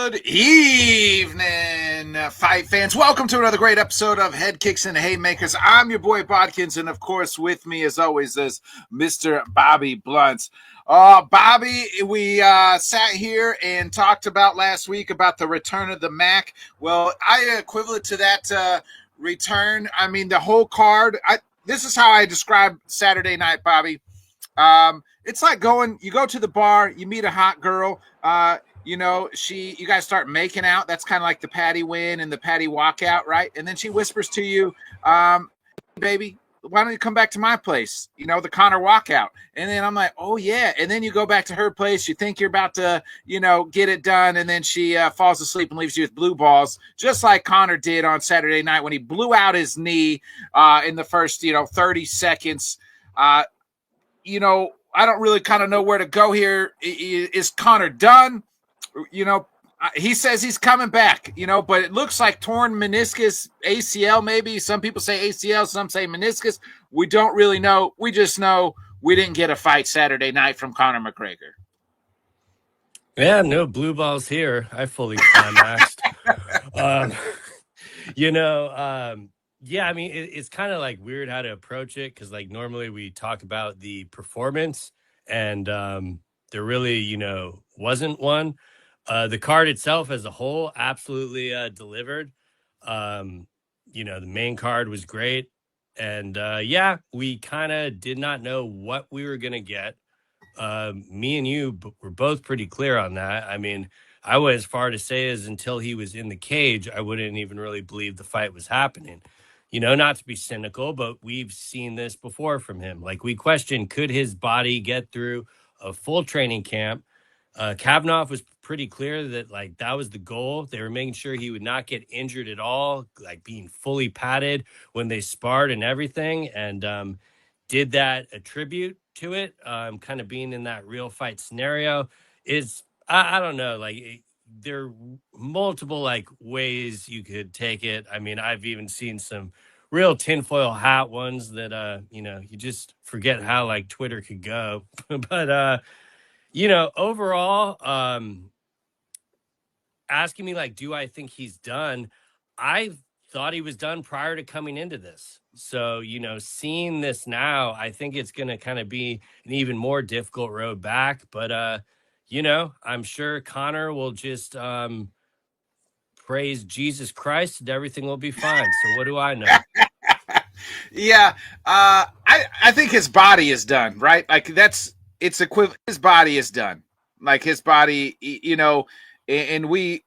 Good evening, fight fans. Welcome to another great episode of Headkicks and Haymakers. I'm your boy Bodkins, and of course, with me as always is Mr. Bobby Blunt. Bobby, we sat here and talked about last week about the return of the Mac. Well, I equivalent to that return. I mean, the whole card. This is how I describe Saturday night, Bobby. It's like you go to the bar, you meet a hot girl, you guys start making out. That's kind of like the Paddy win and the Paddy walkout, right? And then she whispers to you, baby, why don't you come back to my place? The Connor walkout. And then I'm like, oh yeah. And then you go back to her place. You think you're about to, get it done. And then she falls asleep and leaves you with blue balls, just like Connor did on Saturday night when he blew out his knee in the first, 30 seconds. I don't really kind of know where to go here. Is Connor done? He says he's coming back, but it looks like torn meniscus, ACL maybe. Some people say ACL, some say meniscus. We don't really know. We just know we didn't get a fight Saturday night from Conor McGregor. Yeah, no blue balls here. I fully climaxed. Yeah, I mean, it's kind of like weird how to approach it because, like, normally we talk about the performance, and there really, wasn't one. The card itself as a whole absolutely delivered. The main card was great, and yeah, we kind of did not know what we were gonna get. Me and you were both pretty clear on that. I mean, I went as far to say as until he was in the cage, I wouldn't even really believe the fight was happening. Not to be cynical, but we've seen this before from him. Like, we questioned, could his body get through a full training camp? Kavanaugh was pretty clear that, like, that was the goal. They were making sure he would not get injured at all, like being fully padded when they sparred and everything. And did that attribute to it? Kind of being in that real fight scenario is, I don't know, like, there are multiple like ways you could take it. I mean, I've even seen some real tinfoil hat ones that you just forget how like Twitter could go. But overall, asking me like, do I think he's done? I thought he was done prior to coming into this. So, seeing this now, I think it's going to kind of be an even more difficult road back. But, I'm sure Connor will just praise Jesus Christ and everything will be fine. So what do I know? Yeah, I think his body is done, right? Like, it's equivalent. His body is done. Like, his body, and we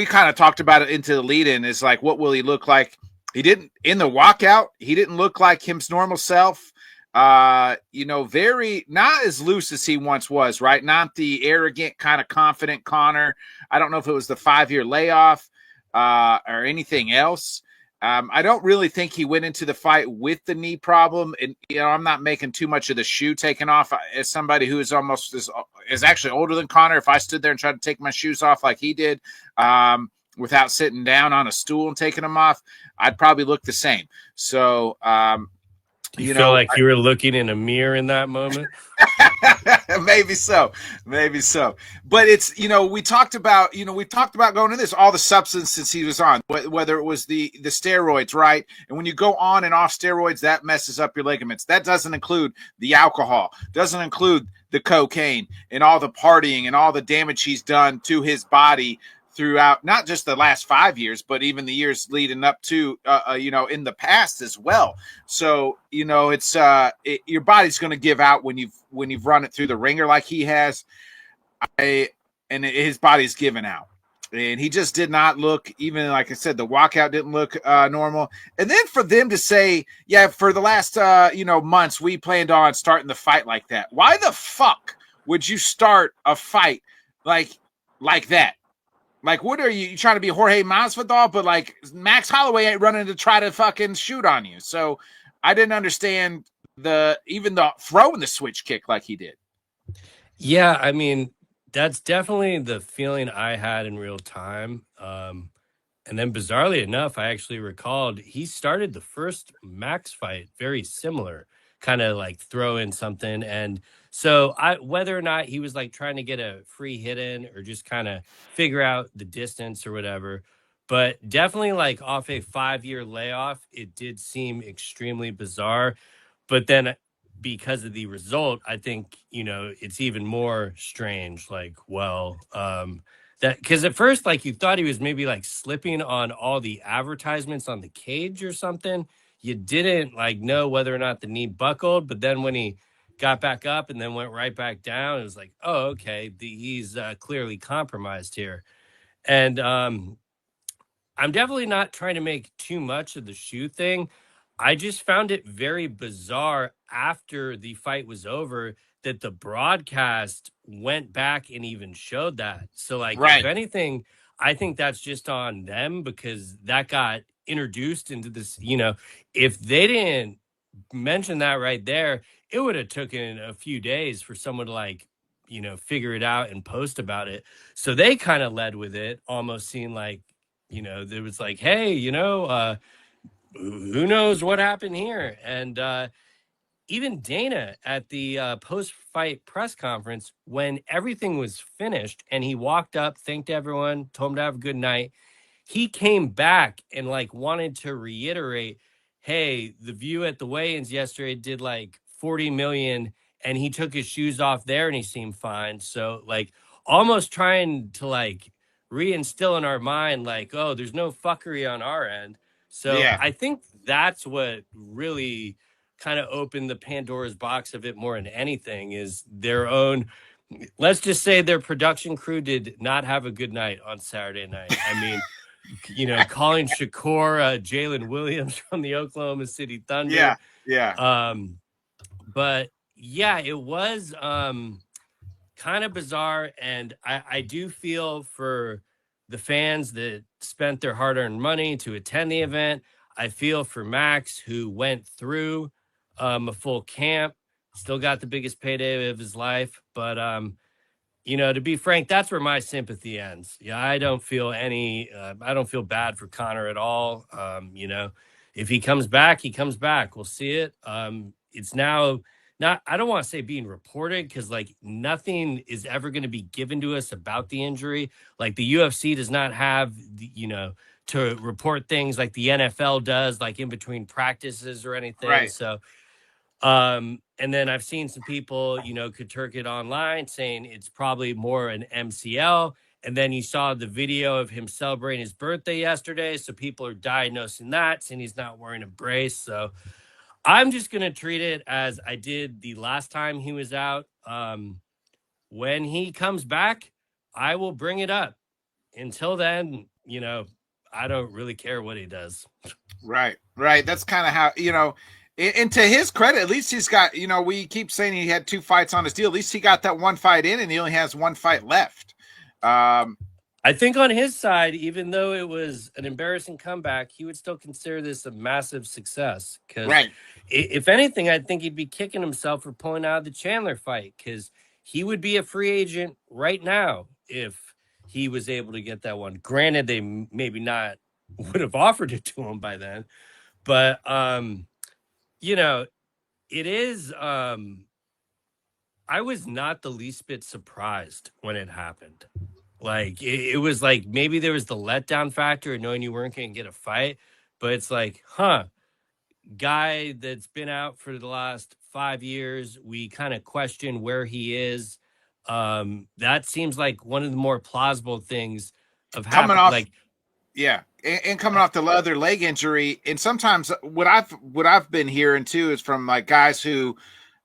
kind of talked about it into the lead-in. Is like, what will he look like? He didn't in the walkout. He didn't look like his normal self. Very not as loose as he once was, right? Not the arrogant, kind of confident Connor. I don't know if it was the 5-year layoff or anything else. I don't really think he went into the fight with the knee problem. And, I'm not making too much of the shoe taken off. As somebody who is almost is actually older than Connor, if I stood there and tried to take my shoes off like he did, without sitting down on a stool and taking them off, I'd probably look the same. So, you feel like you were looking in a mirror in that moment? Maybe so. But it's, we talked about going to this, all the substances he was on, whether it was the steroids, right? And when you go on and off steroids, that messes up your ligaments. That doesn't include the alcohol, doesn't include the cocaine and all the partying and all the damage he's done to his body throughout not just the last 5 years, but even the years leading up to, in the past as well. So, it's your body's going to give out when you've run it through the ringer like he has. And his body's given out. And he just did not look, even like I said, the walkout didn't look normal. And then for them to say, yeah, for the last, months, we planned on starting the fight like that. Why the fuck would you start a fight like that? Like, what are you trying to be, Jorge Masvidal? But like, Max Holloway ain't running to try to fucking shoot on you. So I didn't understand even the throwing the switch kick like he did. Yeah, I mean, that's definitely the feeling I had in real time. And then bizarrely enough, I actually recalled he started the first Max fight very similar. kind of like throw in something. And so whether or not he was like trying to get a free hit in or just kind of figure out the distance or whatever, but definitely like off a 5-year layoff, it did seem extremely bizarre. But then because of the result, I think, it's even more strange. Like, well, that because at first, like, you thought he was maybe like slipping on all the advertisements on the cage or something. You didn't like know whether or not the knee buckled, but then when he got back up and then went right back down, it was like, oh, okay, he's clearly compromised here. And I'm definitely not trying to make too much of the shoe thing. I just found it very bizarre after the fight was over that the broadcast went back and even showed that. So, like, if Right. anything, I think that's just on them because that got introduced into this. If they didn't mention that right there, it would have taken a few days for someone to like, figure it out and post about it. So they kind of led with it, almost seeing like, there was like, hey, who knows what happened here? And even Dana at the post-fight press conference, when everything was finished and he walked up, thanked everyone, told him to have a good night, he came back and like wanted to reiterate, hey, the view at the weigh-ins yesterday did like 40 million and he took his shoes off there and he seemed fine. So like almost trying to like reinstill in our mind, like, oh, there's no fuckery on our end. So Yeah. I think that's what really kind of opened the Pandora's box of it more than anything is their own. Let's just say their production crew did not have a good night on Saturday night. I mean, calling Shakur Jalen Williams from the Oklahoma City Thunder. Yeah. Yeah. But yeah, it was kind of bizarre. And I do feel for the fans that spent their hard-earned money to attend the event. I feel for Max, who went through a full camp, still got the biggest payday of his life. But to be frank, that's where my sympathy ends. Yeah, I don't feel bad for Connor at all. If he comes back, he comes back. We'll see it. It's now not, I don't want to say being reported because like nothing is ever going to be given to us about the injury. Like the UFC does not have, to report things like the NFL does, like in between practices or anything. Right. So, and then I've seen some people, could turk it online saying it's probably more an MCL. And then you saw the video of him celebrating his birthday yesterday. So people are diagnosing that, saying he's not wearing a brace. So I'm just going to treat it as I did the last time he was out. When he comes back, I will bring it up. Until then, I don't really care what he does. Right. That's kind of how, and to his credit, at least he's got, we keep saying he had 2 fights on his deal. At least he got that 1 fight in and he only has 1 fight left. I think on his side, even though it was an embarrassing comeback, he would still consider this a massive success. Because if anything, I think he'd be kicking himself for pulling out of the Chandler fight because he would be a free agent right now if he was able to get that one. Granted, they maybe not would have offered it to him by then. But, it is I was not the least bit surprised when it happened. Like it was like maybe there was the letdown factor of knowing you weren't going to get a fight, but it's like, guy that's been out for the last 5 years. We kind of question where he is. That seems like one of the more plausible things of coming happening. off, Like, yeah, and coming off the other leg injury, and sometimes what I've been hearing too is from like guys who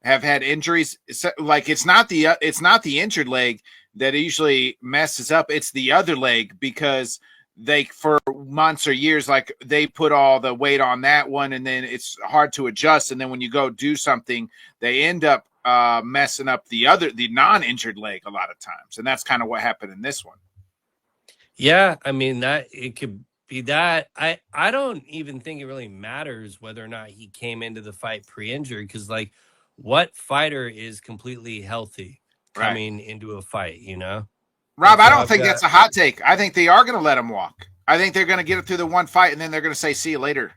have had injuries. Like it's not the injured leg that usually messes up; it's the other leg because they for months or years like they put all the weight on that one, and then it's hard to adjust. And then when you go do something, they end up messing up the non-injured leg a lot of times, and that's kind of what happened in this one. yeah, I mean that it could be that. I don't even think it really matters whether or not he came into the fight pre-injury because like what fighter is completely healthy coming into a fight, Rob, And I so don't I've think got that's a hot take. I think they are going to let him walk. I think they're going to get it through the 1 fight, and then they're going to say, see you later.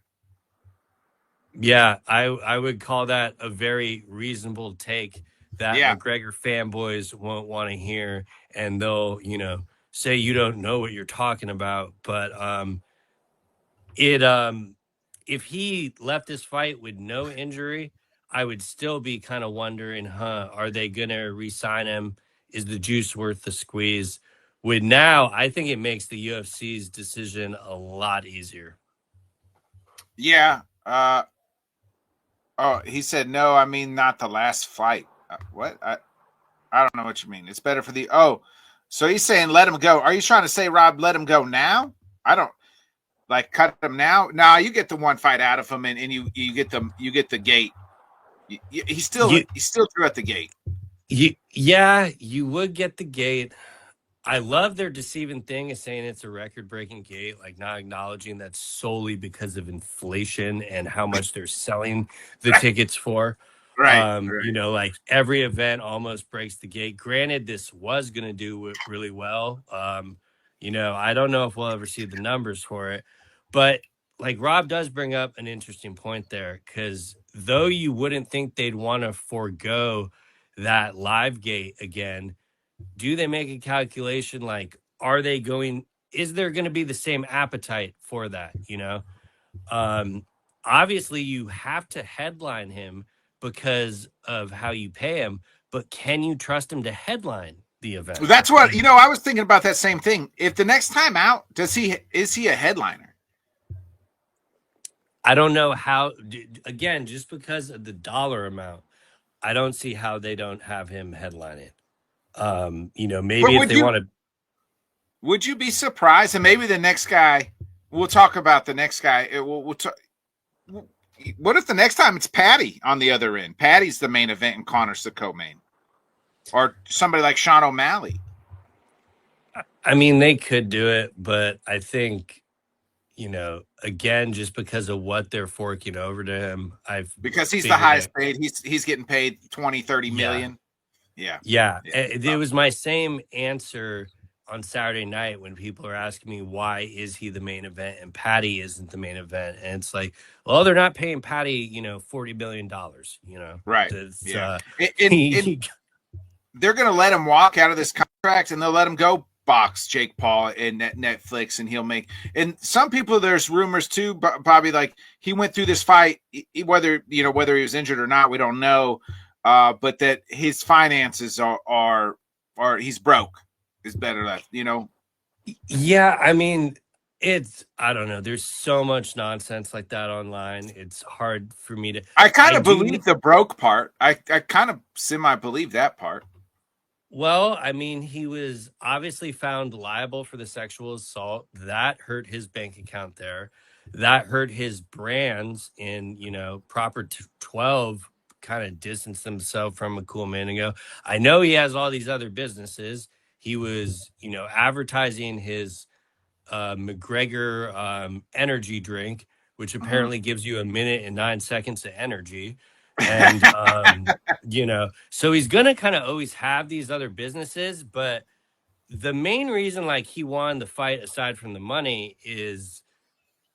Yeah, I would call that a very reasonable take that Yeah. McGregor fanboys won't want to hear, and they'll, say you don't know what you're talking about. But it if he left this fight with no injury, I would still be kind of wondering, are they gonna re-sign him? Is the juice worth the squeeze? With now, I think it makes the UFC's decision a lot easier. Yeah. Oh, he said no. I mean, not the last fight. What? I don't know what you mean. It's better for the. Oh, so he's saying let him go. Are you trying to say, Rob, let him go now? I don't like cut him now. Nah, you get the one fight out of him, and you get the gate. You, He's still through at the gate. yeah, you would get the gate. I love their deceiving thing is saying it's a record-breaking gate, like not acknowledging that's solely because of inflation and how much they're selling the tickets for. Right. Like every event almost breaks the gate. Granted, this was going to do really well. I don't know if we'll ever see the numbers for it, but like Rob does bring up an interesting point there, because though you wouldn't think they'd want to forego that live gate again, do they make a calculation like, is there going to be the same appetite for that? Um, Obviously you have to headline him because of how you pay him, but can you trust him to headline the event? That's what I was thinking about that same thing. If the next time out, is he a headliner? I don't know how. Again, just because of the dollar amount, I don't see how they don't have him headline it. But Maybe if they want to. would you be surprised? And maybe the next guy, we'll talk about the next guy. What if the next time it's Paddy on the other end? Paddy's the main event and Connor's the co-main, or somebody like Sean O'Malley. I mean, they could do it, but I think, again, just because of what they're forking over to him, I've Because he's the figured highest it. paid. He's getting paid 20, 30 Yeah. million. Yeah. Yeah. Yeah. It was my same answer on Saturday night when people are asking me, why is he the main event and Paddy isn't the main event? And it's like, well, they're not paying Paddy, $40 billion, Right. It's, Yeah. And they're going to let him walk out of this contract, and they'll let him go box Jake Paul in Netflix, and he'll make. And some people, there's rumors too, Bobby, like he went through this fight, whether he was injured or not, we don't know. But that his finances are he's broke. Is better left, Yeah, I mean, I don't know. There's so much nonsense like that online. It's hard for me to. I kind I of do. believe the broke part. I kind of semi believe that part. Well, I mean, he was obviously found liable for the sexual assault. That hurt his bank account there. That hurt his brands in, proper 12 kind of distanced himself from a cool man ago. I know he has all these other businesses. He was, advertising his Mcgregor energy drink, which apparently gives you 1 minute and 9 seconds of energy. And, so he's going to kind of always have these other businesses. But the main reason, like, he won the fight aside from the money is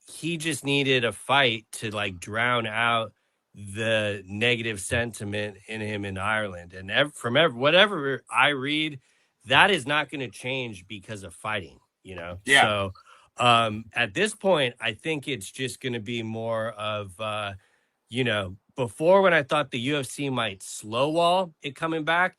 he just needed a fight to, like, drown out the negative sentiment in him in Ireland. And whatever I read, that is not going to change because of fighting, Yeah. So at this point, I think it's just going to be more of, before, when I thought the UFC might slow wall it coming back,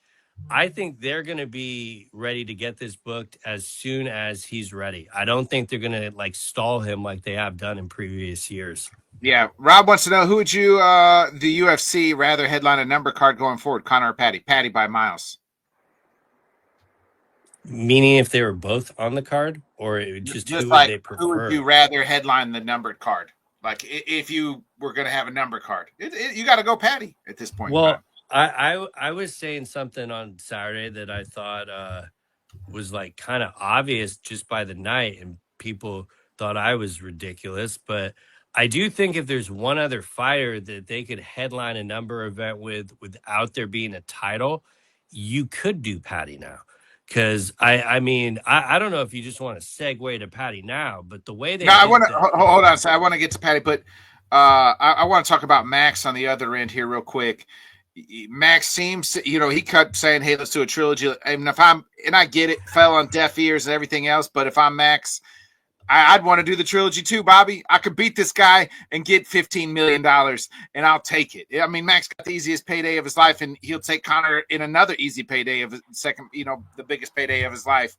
I think they're going to be ready to get this booked as soon as he's ready. I don't think they're going to like stall him like they have done in previous years. Yeah. Rob wants to know, who would you, the UFC, rather headline a number card going forward, Connor or Paddy? Paddy by miles. Meaning if they were both on the card, or just who would Like, they who would you prefer? rather headline the numbered card? Like, if you were going to have a number card, you got to go Paddy at this point in Well, time. I was saying something on Saturday that I thought was like kind of obvious just by the night, and people thought I was ridiculous. But I do think if there's one other fighter that they could headline a number event with without there being a title, you could do Paddy now. Because I mean, I don't know if you just want to segue to Paddy now, but the way they No, I want did to hold on. So I want to get to Paddy, but I want to talk about Max on the other end here real quick. Max seems to, he kept saying, "Hey, let's do a trilogy." And I get it, fell on deaf ears and everything else. But if I'm Max, I'd want to do the trilogy too, Bobby. I could beat this guy and get $15 million, and I'll take it. I mean, Max got the easiest payday of his life, and he'll take Conor in another easy payday of his second, the biggest payday of his life.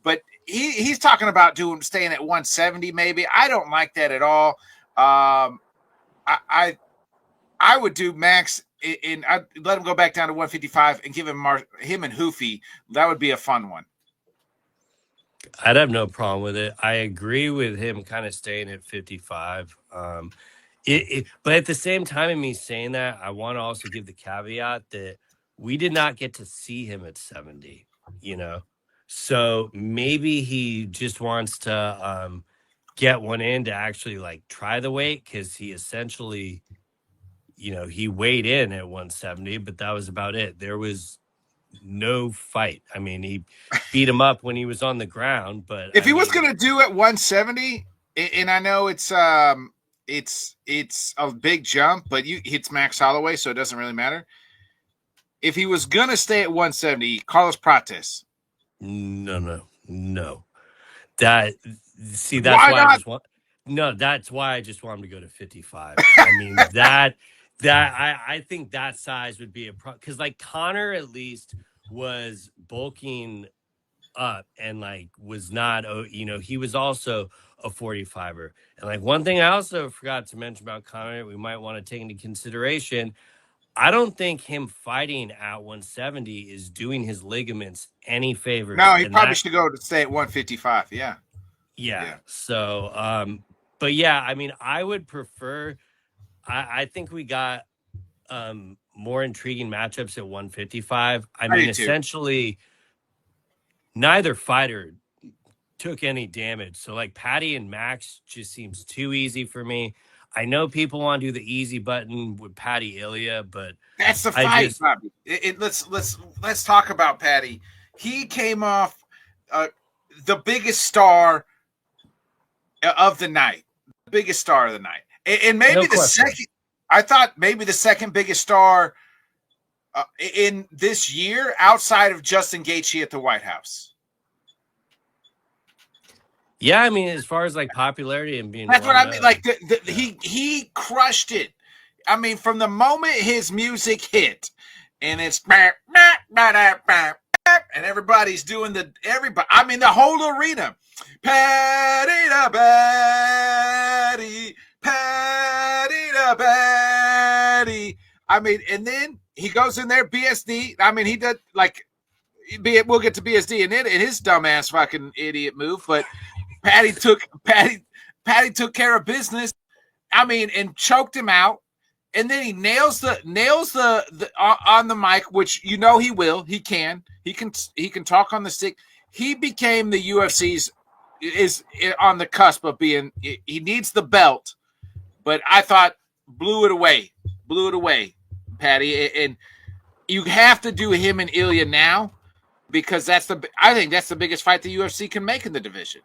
But he's talking about staying at 170, maybe. I don't like that at all. I would do Max, and I'd let him go back down to 155 and give him and Hoofy. That would be a fun one. I'd have no problem with it. I agree with him kind of staying at 55. But at the same time, in me saying that, I want to also give the caveat that we did not get to see him at 70, So maybe he just wants to get one in to actually like try the weight, because he essentially, he weighed in at 170, but that was about it. There was no fight. I mean, he beat him up when he was on the ground, but if he was going to do at 170, and I know it's a big jump, but it's Max Holloway, so it doesn't really matter. If he was going to stay at 170, Carlos Prates. No. That's why I just want. No, that's why I just want him to go to 55. I mean, I think that size would be a because like Conor at least was bulking up and like was not, he was also a 45er. And like one thing I also forgot to mention about Conor, we might want to take into consideration, I don't think him fighting at 170 is doing his ligaments any favors. No, he probably should go to stay at 155. Yeah. So, but yeah, I mean, I would prefer. I think we got more intriguing matchups at 155. I mean, essentially, neither fighter took any damage. So, like Paddy and Max just seems too easy for me. I know people want to do the easy button with Paddy Ilya, but that's the fight, Bobby. Let's talk about Paddy. He came off the biggest star of the night, and maybe the second. I thought maybe the second biggest star in this year, outside of Justin Gaethje at the White House. Yeah, I mean, as far as like popularity and being, that's what I mean. Like he crushed it. I mean, from the moment his music hit, and it's and everybody's doing everybody. I mean, the whole arena. Paddy da Paddy, Paddy da Paddy. I mean, and then he goes in there, BSD. I mean, he did like, we'll get to BSD and his dumbass fucking idiot move, but Paddy took care of business. I mean, and choked him out. And then he nails the on the mic, which he will. He can talk on the stick. He became the UFC's is on the cusp of being. He needs the belt, but I thought blew it away, Paddy. And you have to do him and Ilya now, because I think that's the biggest fight the UFC can make in the division.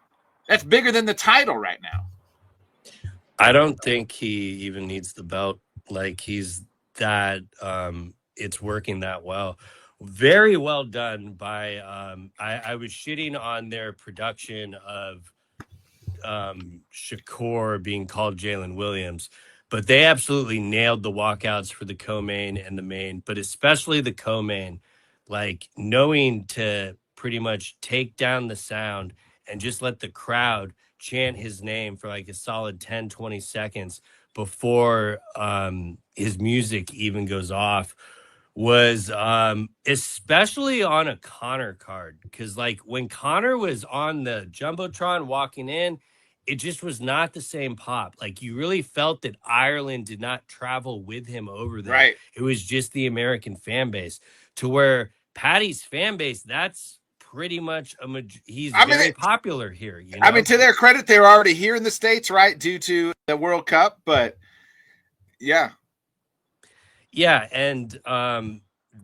That's bigger than the title right now. I don't think he even needs the belt. Like he's that it's working that well. Very well done by I was shitting on their production of Shakur being called Jalen Williams, but they absolutely nailed the walkouts for the co-main and the main, but especially the co-main, like knowing to pretty much take down the sound and just let the crowd chant his name for like a solid 10-20 seconds before his music even goes off was especially on a Conor card, because like when Conor was on the Jumbotron walking in, it just was not the same pop. Like you really felt that Ireland did not travel with him over there. Right. It was just the American fan base, to where Paddy's fan base, that's pretty much he's very popular here. I mean, to their credit, they were already here in the States, right, due to the World Cup. But yeah, and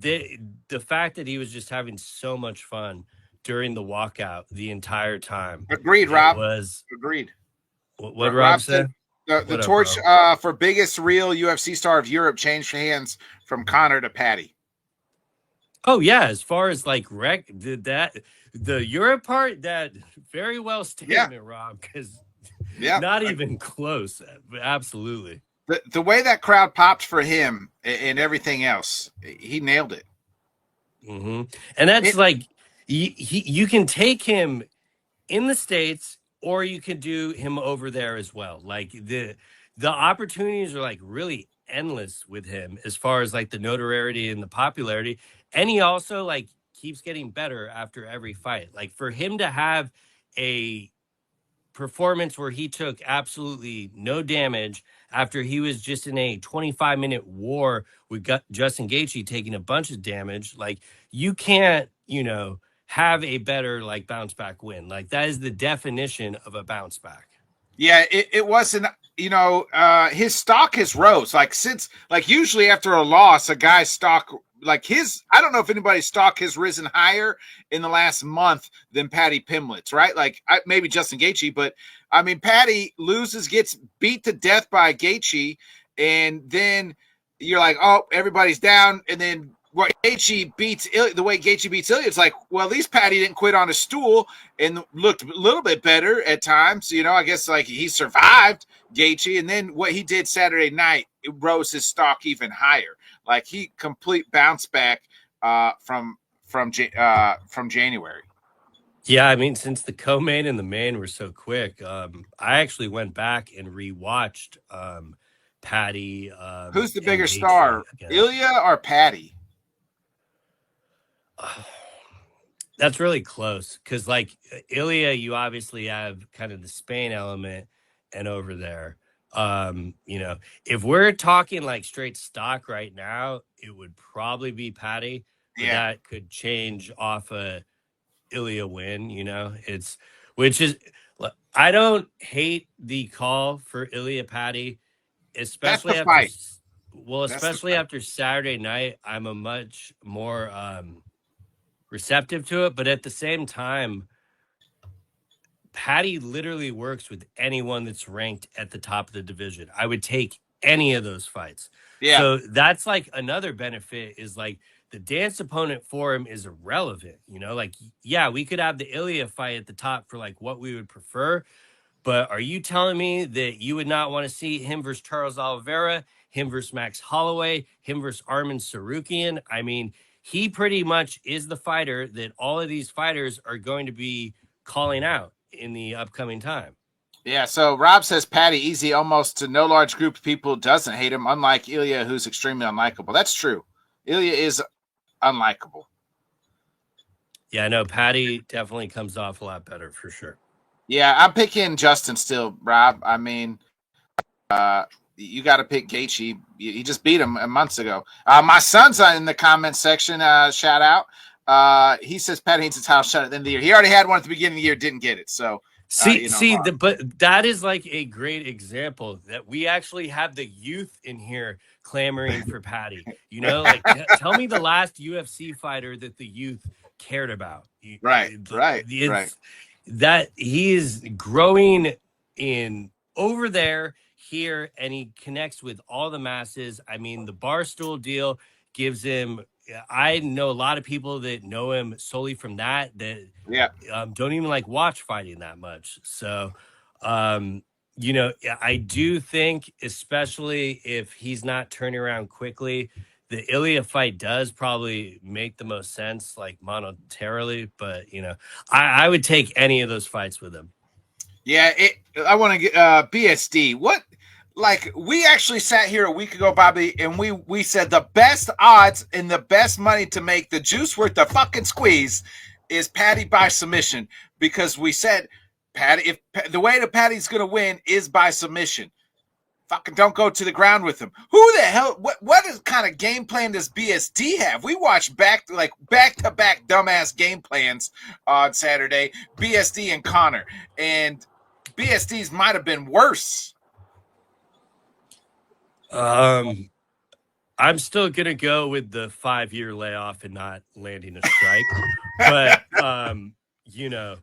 the fact that he was just having so much fun during the walkout the entire time. Agreed, Rob. Was agreed. What Rob said? The What up, torch bro? for biggest real UFC star of Europe changed hands from Connor to Paddy. Oh yeah, as far as like did that the Europe part, that very well Yeah, statement, Rob, because yeah. not even close. Absolutely. The way that crowd popped for him and everything else, he nailed it. Hmm. And that's It like you can take him in the States, or you can do him over there as well. Like the opportunities are like really endless with him as far as like the notoriety and the popularity. And he also like keeps getting better after every fight. Like for him to have a performance where he took absolutely no damage after he was just in a 25-minute war with Justin Gaethje taking a bunch of damage. Like you can't, have a better like bounce back win. Like that is the definition of a bounce back. Yeah, it wasn't. His stock has rose like since like usually after a loss, a guy's stock like his. I don't know if anybody's stock has risen higher in the last month than Paddy Pimlet's, right? Like maybe Justin Gaethje, but I mean Paddy loses, gets beat to death by Gaethje, and then you're like, oh, everybody's down, and then what Gaethje beats the way Gaethje beats Ilya, it's like, well, at least Paddy didn't quit on his stool and looked a little bit better at times. I guess like he survived Gaethje, and then what he did Saturday night, it rose his stock even higher. Like he complete bounce back from January. Yeah, I mean, since the co-main and the main were so quick, I actually went back and rewatched Paddy Who's the and bigger Gaethje star, again. Ilya or Paddy? That's really close because, like, Ilya, you obviously have kind of the Spain element, and over there, if we're talking like straight stock right now, it would probably be Paddy, but Yeah, that could change off a Ilya win. It's which is I don't hate the call for Ilya Paddy, that's the especially after fight. That's the especially fight. after Saturday night. I'm a much more receptive to it, but at the same time, Paddy literally works with anyone that's ranked at the top of the division. I would take any of those fights. Yeah, So that's like another benefit is like the dance opponent for him is irrelevant. Like, yeah, we could have the Ilya fight at the top for like what we would prefer. But are you telling me that you would not want to see him versus Charles Oliveira, him versus Max Holloway, him versus Armin Sarukian? I mean, he pretty much is the fighter that all of these fighters are going to be calling out in the upcoming time. yeah. So Rob says Paddy easy almost to no large group of people doesn't hate him, unlike Ilya, who's extremely unlikable. That's true. Ilya is unlikable. Yeah, no, Paddy definitely comes off a lot better for sure. Yeah, I'm picking Justin still, Rob. I mean, you got to pick Gaethje. He just beat him months ago. My son's in the comment section. Shout out. He says Paddy needs a title shot at the end of the year. He already had one at the beginning of the year, didn't get it. So, But that is like a great example that we actually have the youth in here clamoring for Paddy. Like tell me the last UFC fighter that the youth cared about. right. It's that he is growing in over there here, and he connects with all the masses. I mean, the Barstool deal gives him. I know a lot of people that know him solely from that Yeah. don't even like watch fighting that much. So, I do think, especially if he's not turning around quickly, the Ilya fight does probably make the most sense, like monetarily. But I would take any of those fights with him. Yeah. I want to get BSD. What? Like we actually sat here a week ago, Bobby, and we said the best odds and the best money to make the juice worth the fucking squeeze is Paddy by submission, because we said Paddy, if the way that Paddy's going to win is by submission, fucking don't go to the ground with him. Who the hell? What is kind of game plan does BSD have? We watched back to back dumbass game plans on Saturday. BSD and Connor, and BSD's might have been worse. I'm still gonna go with the 5-year layoff and not landing a strike, but you know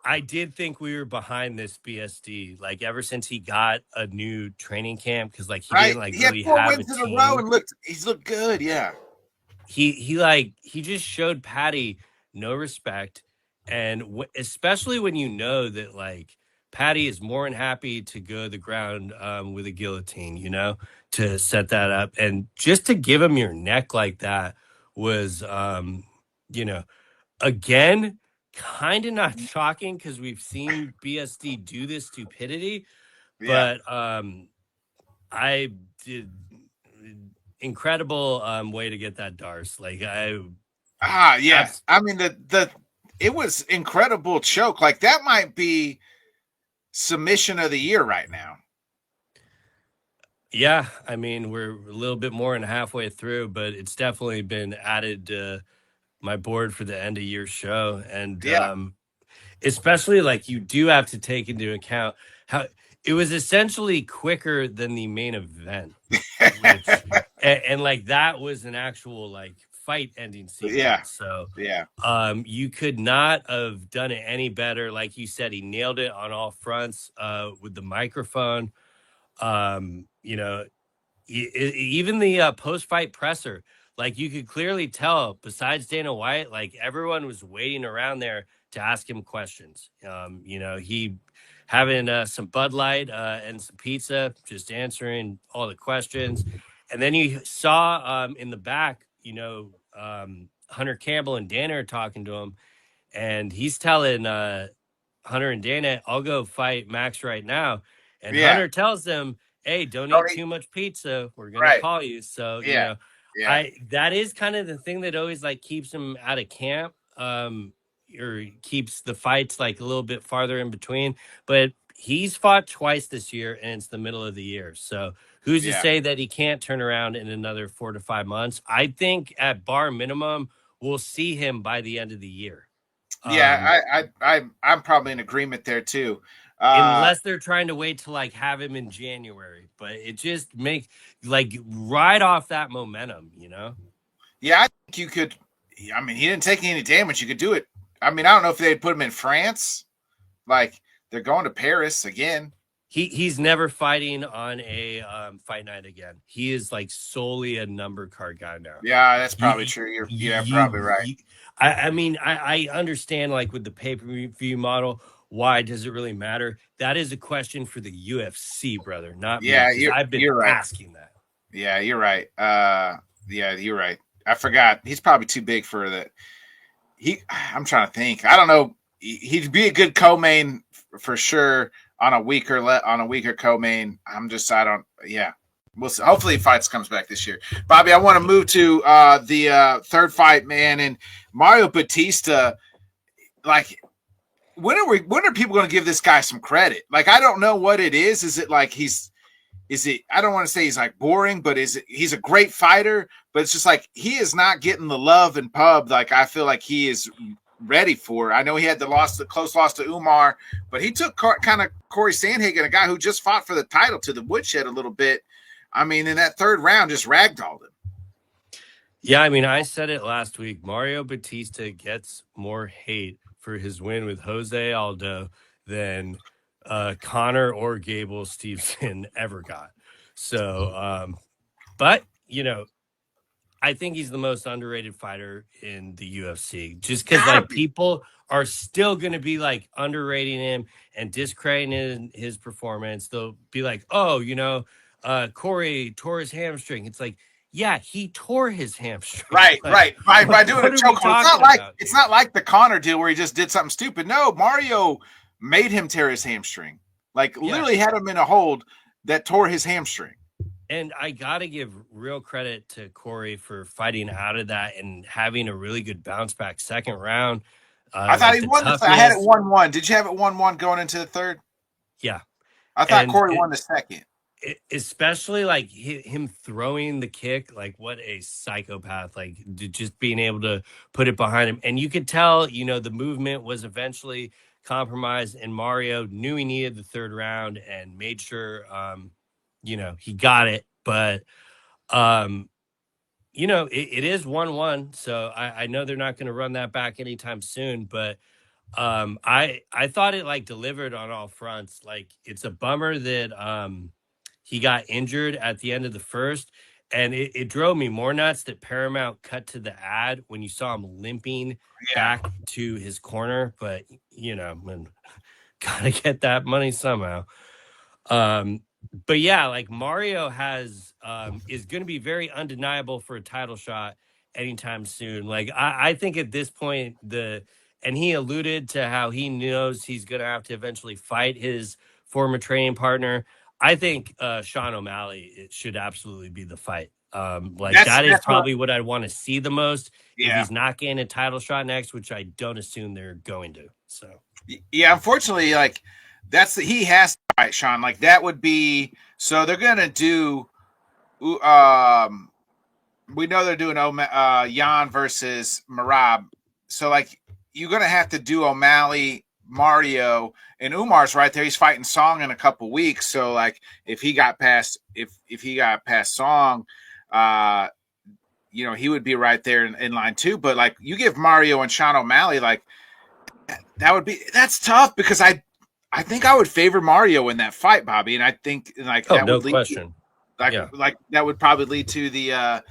I did think we were behind this BSD, like ever since he got a new training camp, because like he Right? didn't like He had really 4 have a wins in a row team. and he's looked good. Yeah. He just showed Paddy no respect, and especially when you know that like Paddy is more than happy to go to the ground with a guillotine, to set that up, and just to give him your neck like that was, you know, again, kind of not shocking because we've seen BSD do this stupidity, Yeah. but I did incredible way to get that Darce. Like Yeah. I mean, it was incredible choke. Like that might be submission of the year right now. Yeah, I mean, we're a little bit more than halfway through, but it's definitely been added to my board for the end of year show. And Yeah. especially like you do have to take into account how it was essentially quicker than the main event, which and like that was an actual like fight ending Yeah. sequence. So Yeah. you could not have done it any better. Like you said, he nailed it on all fronts with the microphone. You know, even the post-fight presser, like you could clearly tell, besides Dana White, like everyone was waiting around there to ask him questions. He having some Bud Light and some pizza, just answering all the questions. And then you saw in the back, Hunter Campbell and Dana are talking to him, and he's telling Hunter and Dana, I'll go fight Max right now. And Yeah. Hunter tells them, hey, don't Don't eat eat. too much pizza. We're gonna Right. call you. So, Yeah. Yeah. I that is kind of the thing that always like keeps him out of camp. Or keeps the fights like a little bit farther in between. But he's fought twice this year and it's the middle of the year. So who's to Yeah. say that he can't turn around in another 4 to 5 months? I think at bar minimum, we'll see him by the end of the year. Yeah. I'm probably in agreement there too. Unless they're trying to wait to like have him in January, but it just makes like right off that momentum. Yeah, I think you could. I mean, he didn't take any damage. You could do it. I mean, I don't know if they'd put him in France. Like they're going to Paris again. He's never fighting on a fight night again. He is like solely a number card guy now. Yeah, that's probably You, true. You're you, probably right. you I mean, I understand like with the pay-per-view model, why does it really matter? That is a question for the UFC, brother, not me, Yeah, because I've been you're right. asking that. Yeah, you're right. Yeah, you're right. I forgot. He's probably too big for that. I'm trying to think. I don't know. He'd be a good co-main for sure on a weaker co-main. I don't. Yeah, we'll see. Hopefully, fights comes back this year. Bobby, I want to move to the third fight, man, and Mario Batista. Like, when are people going to give this guy some credit? Like, I don't know what it is. Is it like I don't want to say he's like boring, but he's a great fighter, but it's just like he is not getting the love and pub like I feel like he is ready for. I know he had the close loss to Umar, but he took kind of Corey Sandhagen, a guy who just fought for the title, to the woodshed a little bit. I mean, in that third round, just ragdolled him. Yeah, I mean, I said it last week. Mario Batista gets more hate for his win with Jose Aldo than Connor or Gable Stevenson ever got. So, but I think he's the most underrated fighter in the UFC, just because like people are still going to be like underrating him and discrediting his performance. They'll be like, oh, Corey tore his hamstring. It's like, yeah, he tore his hamstring. Right, like, right. By doing a chokehold. It's not like the Connor deal where he just did something stupid. No, Mario made him tear his hamstring. Like literally had him in a hold that tore his hamstring. And I got to give real credit to Corey for fighting out of that and having a really good bounce back second round. I thought he won the third. I had it 1-1. Did you have it 1-1 going into the third? Yeah. I thought Corey won the second. Especially like him throwing the kick, like what a psychopath, like just being able to put it behind him. And you could tell, the movement was eventually compromised, and Mario knew he needed the third round and made sure, he got it. But, it is 1-1. So I know they're not going to run that back anytime soon, but I thought it like delivered on all fronts. Like it's a bummer that he got injured at the end of the first, and it drove me more nuts that Paramount cut to the ad when you saw him limping Yeah. back to his corner. But you know, man, gotta get that money somehow. Um, but yeah, like Mario has is going to be very undeniable for a title shot anytime soon. Like I think at this point and he alluded to how he knows he's going to have to eventually fight his former training partner. I think Sean O'Malley it should absolutely be the fight. Like that is That's what. probably what I'd want to see the most if Yeah. he's not getting a title shot next, which I don't assume they're going to. So Yeah. Unfortunately, like he has to fight Sean. Like that would be so they're gonna do. Um, we know they're doing Jan versus Marab. So like you're gonna have to do O'Malley, Mario, and Umar's right there. He's fighting Song in a couple weeks. So like if he got past Song, uh, he would be right there in line too. But like you give Mario and Sean O'Malley, like that's tough because I think I would favor Mario in that fight, Bobby, and I think like oh, that no would lead question. like that would probably lead to the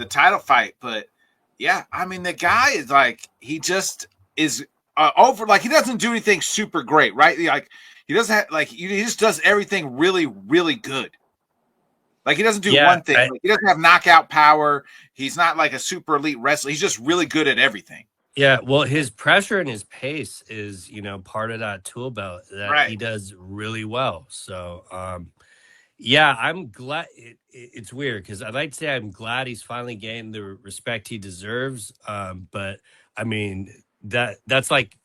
title fight. But yeah, I mean the guy is like he just is over. Like he doesn't do anything super great, right? Like he doesn't have like he just does everything really really good. Like he doesn't do Yeah, one thing. Like, he doesn't have knockout power. He's not like a super elite wrestler. He's just really good at everything. yeah, well, his pressure and his pace is, part of that tool belt that he Right. does really well. So, yeah, I'm glad it's weird because I'd like to say I'm glad he's finally gained the respect he deserves. But I mean that's like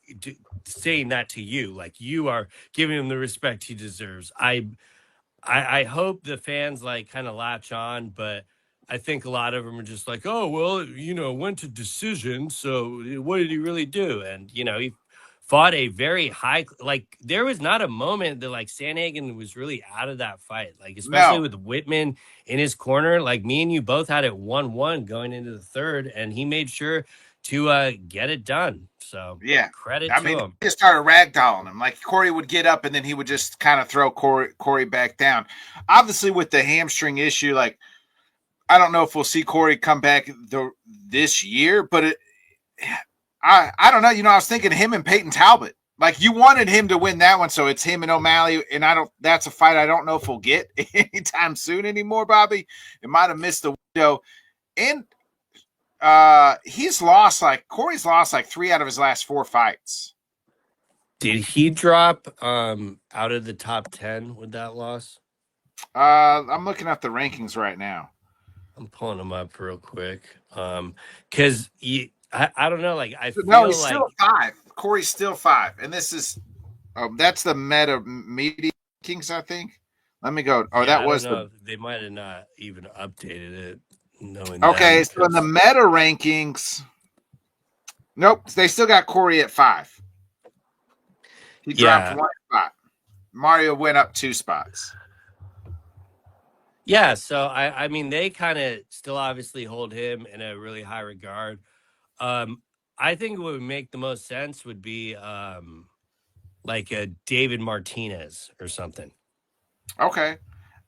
saying that to you, like you are giving him the respect he deserves. I hope the fans like kind of latch on, but I think a lot of them are just like, oh, well, went to decision. So what did he really do? And, he fought a very high, like, there was not a moment that like Sandhagen was really out of that fight, like, especially No. with Whitman in his corner. Like, me and you both had it 1-1 going into the third, and he made sure to get it done. So Yeah. credit I to mean, him. he just started ragdolling him. Like Corey would get up and then he would just kind of throw Corey back down. Obviously, with the hamstring issue, like I don't know if we'll see Corey come back this year, but I don't know. I was thinking him and Peyton Talbot. Like you wanted him to win that one, so it's him and O'Malley, and I don't. That's a fight I don't know if we'll get anytime soon anymore, Bobby. It might have missed the window, and Corey's lost like 3 out of his last 4 fights. Did he drop out of the top 10 with that loss? I'm looking at the rankings right now. I'm pulling them up real quick. Because I don't know, like I No, feel he's like still 5. Corey's still 5, and this is that's the media rankings, I think. Let me go. Oh, yeah, that I don't was know. the They might have not even updated it, knowing them okay. So in the because meta rankings, nope, they still got Corey at 5. He dropped yeah, 1 spot. Mario went up 2 spots. yeah. So I mean, they kind of still obviously hold him in a really high regard. Um, I think what would make the most sense would be like a David Martinez or something. Okay,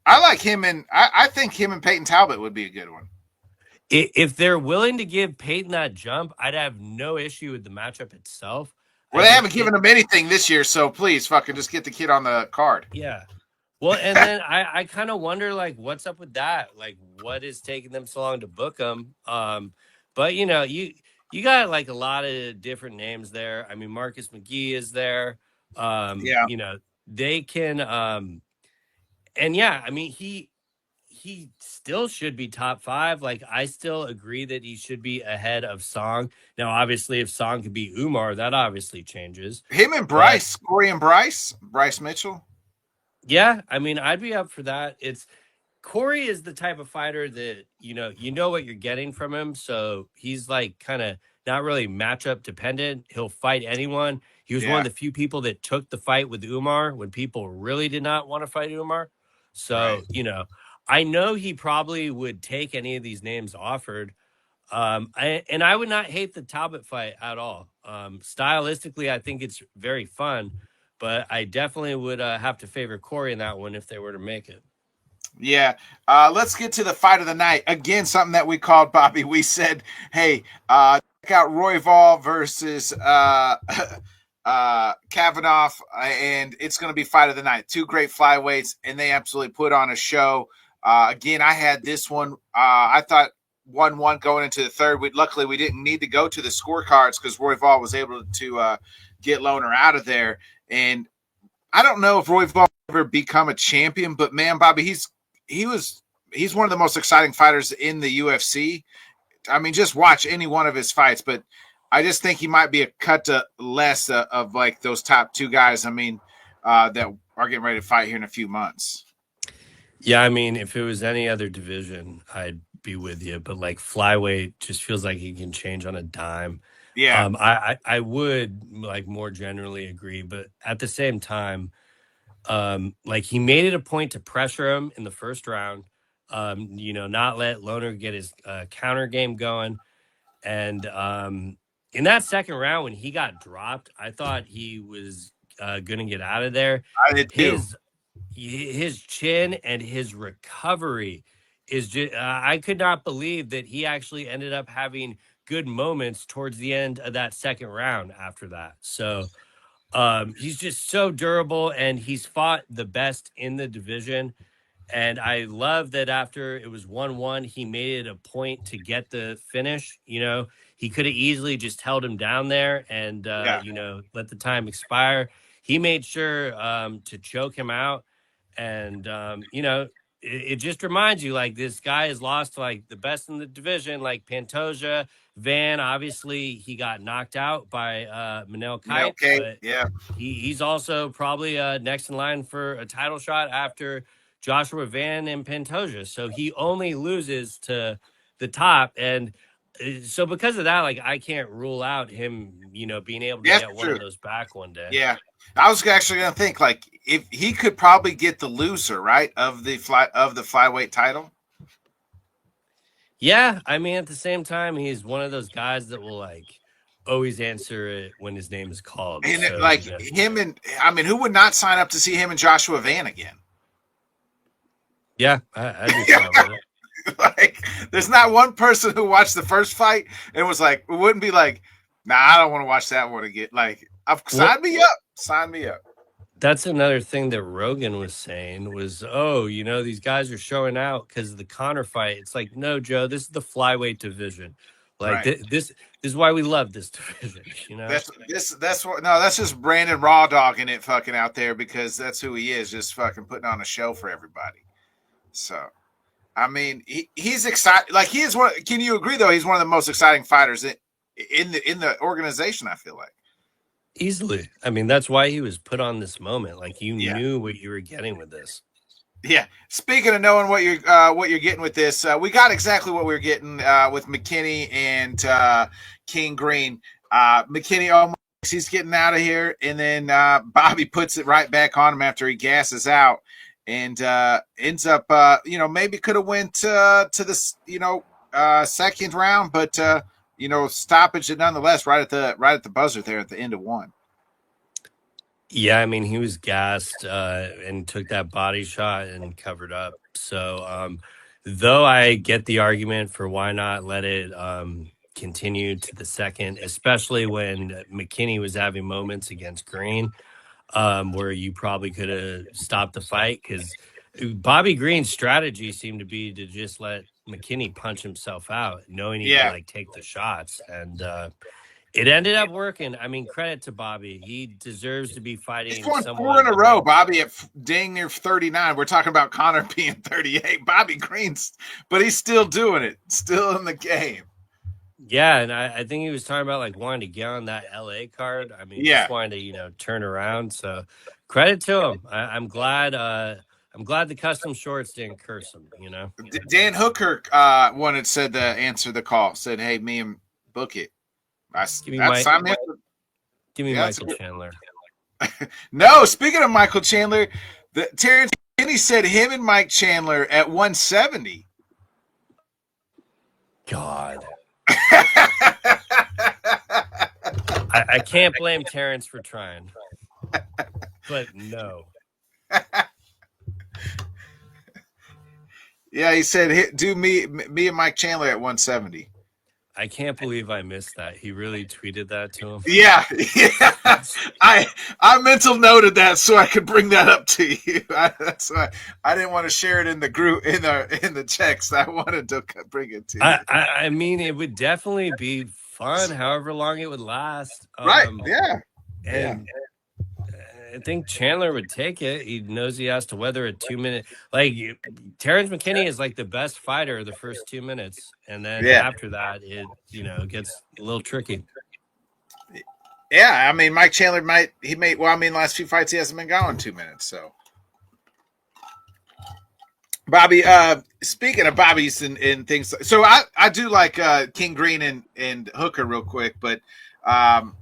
I like him, and I think him and Peyton Talbot would be a good one. If they're willing to give Peyton that jump, I'd have no issue with the matchup itself. Well, I they think haven't given him anything this year, so please, fucking just get the kid on the card. yeah. Well, and then I kind of wonder like what's up with that? Like what is taking them so long to book them? But you got like a lot of different names there. I mean, Marcus McGee is there. Yeah, They can and yeah, I mean he still should be top 5. Like I still agree that he should be ahead of Song. Now, obviously, if Song could be Umar, that obviously changes. him and But Corey and Bryce Mitchell. yeah, I mean, I'd be up for that. It's Corey is the type of fighter that you know what you're getting from him. So he's like kind of not really matchup dependent. He'll fight anyone. He was one of Yeah, the few people that took the fight with Umar when people really did not want to fight Umar. right. So I know he probably would take any of these names offered. And I would not hate the Talbot fight at all. Stylistically, I think it's very fun, but I definitely would have to favor Corey in that one if they were to make it. Yeah. Let's get to the fight of the night. Again, something that we called, Bobby. We said, hey, check out Royval versus Kavanaugh, and it's going to be fight of the night. Two great flyweights, and they absolutely put on a show. Again, I had this one. I thought 1-1 going into the third. Luckily, we didn't need to go to the scorecards because Royval was able to get Loner out of there. And I don't know if Royval ever become a champion, but man, Bobby, he's one of the most exciting fighters in the UFC. I mean, just watch any one of his fights, but I just think he might be a cut to less of like those top two guys. I mean, that are getting ready to fight here in a few months. Yeah, I mean, if it was any other division, I'd be with you. But like flyweight just feels like he can change on a dime. Yeah, I would like more generally agree, but at the same time, like he made it a point to pressure him in the first round. Not let Loner get his counter game going. And in that second round, when he got dropped, I thought he was going to get out of there. I did too. His chin and his recovery is just, I could not believe that he actually ended up having good moments towards the end of that second round after that. So he's just so durable, and he's fought the best in the division. And I love that after it was 1-1, he made it a point to get the finish. He could have easily just held him down there and, let the time expire. He made sure to choke him out. And, it just reminds you, like, this guy has lost to, like, the best in the division, like Pantoja. Van, obviously, he got knocked out by Manel Kite. But yeah. He's also probably next in line for a title shot after Joshua Van and Pantoja. So he only loses to the top. And so because of that, like, I can't rule out him, being able to get one of those back one day. Yeah. I was actually going to think, like, if he could probably get the loser, right, of the flyweight title. Yeah, I mean, at the same time, he's one of those guys that will like always answer it when his name is called. And So, him and I mean, who would not sign up to see him and Joshua Van again? Yeah, I'd be fine with it. Like, there's not one person who watched the first fight and was like, it wouldn't be like, nah, I don't want to watch that one again. Like, sign me up. Sign me up. That's another thing that Rogan was saying was, these guys are showing out because of the Conor fight. It's like, no, Joe, this is the flyweight division. Like this is why we love this division. That's just Brandon Raw dogging it fucking out there because that's who he is, just fucking putting on a show for everybody. So, I mean, he's excited. Like, he is one. Can you agree though? He's one of the most exciting fighters in the organization. I feel like. Easily. I mean, that's why he was put on this moment. Like, you knew what you were getting with this. Yeah. Speaking of knowing what you're getting with this, we got exactly what we were getting with McKinney and King Green. McKinney, he's getting out of here, and then Bobby puts it right back on him after he gasses out, and ends up, maybe could have went to this, second round, but. Stoppage it nonetheless right at the buzzer there at the end of one. Yeah, I mean, he was gassed and took that body shot and covered up. So, though I get the argument for why not let it continue to the second, especially when McKinney was having moments against Green where you probably could have stopped the fight, because Bobby Green's strategy seemed to be to just let McKinney punch himself out, knowing he could like take the shots, and it ended up working. I mean, credit to Bobby; he deserves to be fighting. He's won 4 in a row, Bobby, at dang near 39. We're talking about Conor being 38. Bobby Green's, but he's still doing it, still in the game. Yeah, and I think he was talking about like wanting to get on that LA card. I mean, just wanting to turn around. So credit to him. I'm glad. I'm glad the custom shorts didn't curse him, Dan Hooker said to answer the call. Said, hey, me and book it. Give me Michael Chandler. No, speaking of Michael Chandler, Terrence Kinney said him and Mike Chandler at 170. God. I can't blame Terrence for trying, but no. Yeah, he said, "Do me and Mike Chandler at 170." I can't believe I missed that. He really tweeted that to him. Yeah, yeah. I mental noted that so I could bring that up to you. That's why I didn't want to share it in the group in the text. I wanted to bring it to you. I mean, it would definitely be fun, however long it would last. Right? Yeah. Yeah. And I think Chandler would take it. He knows he has to weather a 2-minute. Like Terrence McKinney is like the best fighter the first 2 minutes, and then Yeah. after that, it gets a little tricky. Yeah. I mean, Mike Chandler well, I mean, last few fights he hasn't been going 2 minutes. So, Bobby, speaking of Bobby's and things, so I do like King Green and Hooker real quick, but what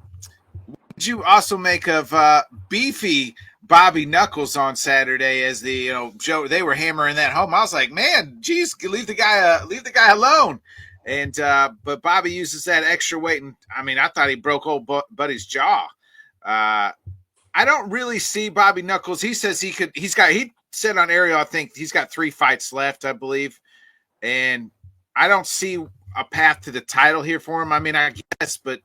did you also make of beefy Bobby Knuckles on Saturday as the Joe they were hammering that home? I was like, man, geez, leave the guy alone. And but Bobby uses that extra weight, and I mean, I thought he broke old Buddy's jaw. I don't really see Bobby Knuckles. He says he said on Ariel, I think he's got 3 fights left, I believe. And I don't see a path to the title here for him. I mean, I guess, but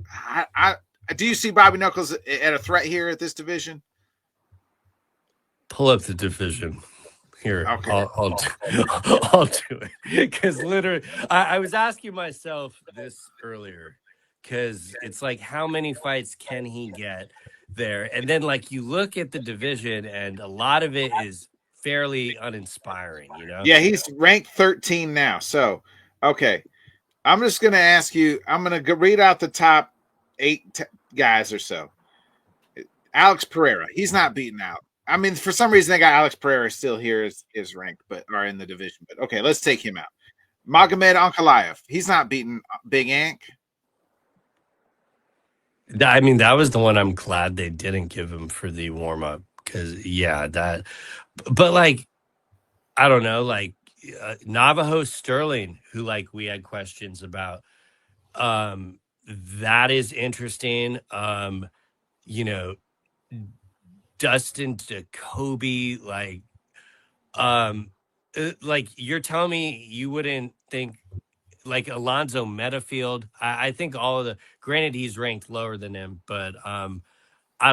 I do you see Bobby Knuckles at a threat here at this division? Pull up the division. Here, Okay. I'll do it. Because literally, I was asking myself this earlier, because it's like, how many fights can he get there? And then, like, you look at the division, and a lot of it is fairly uninspiring, Yeah, he's ranked 13 now. So, okay. I'm just going to ask you, I'm going to read out the top 8 guys or so. Alex Pereira, he's not beaten out. I mean, for some reason, they got Alex Pereira still here is ranked, or in the division. But okay, let's take him out. Magomed Ankalaev, he's not beaten Big Ank. I mean, that was the one I'm glad they didn't give him for the warm up, because but like, I don't know, like Navajo Sterling, who like we had questions about. That is interesting. Dustin Jacoby, like you're telling me you wouldn't think like Alonzo Metafield. I think all of granted he's ranked lower than him, but I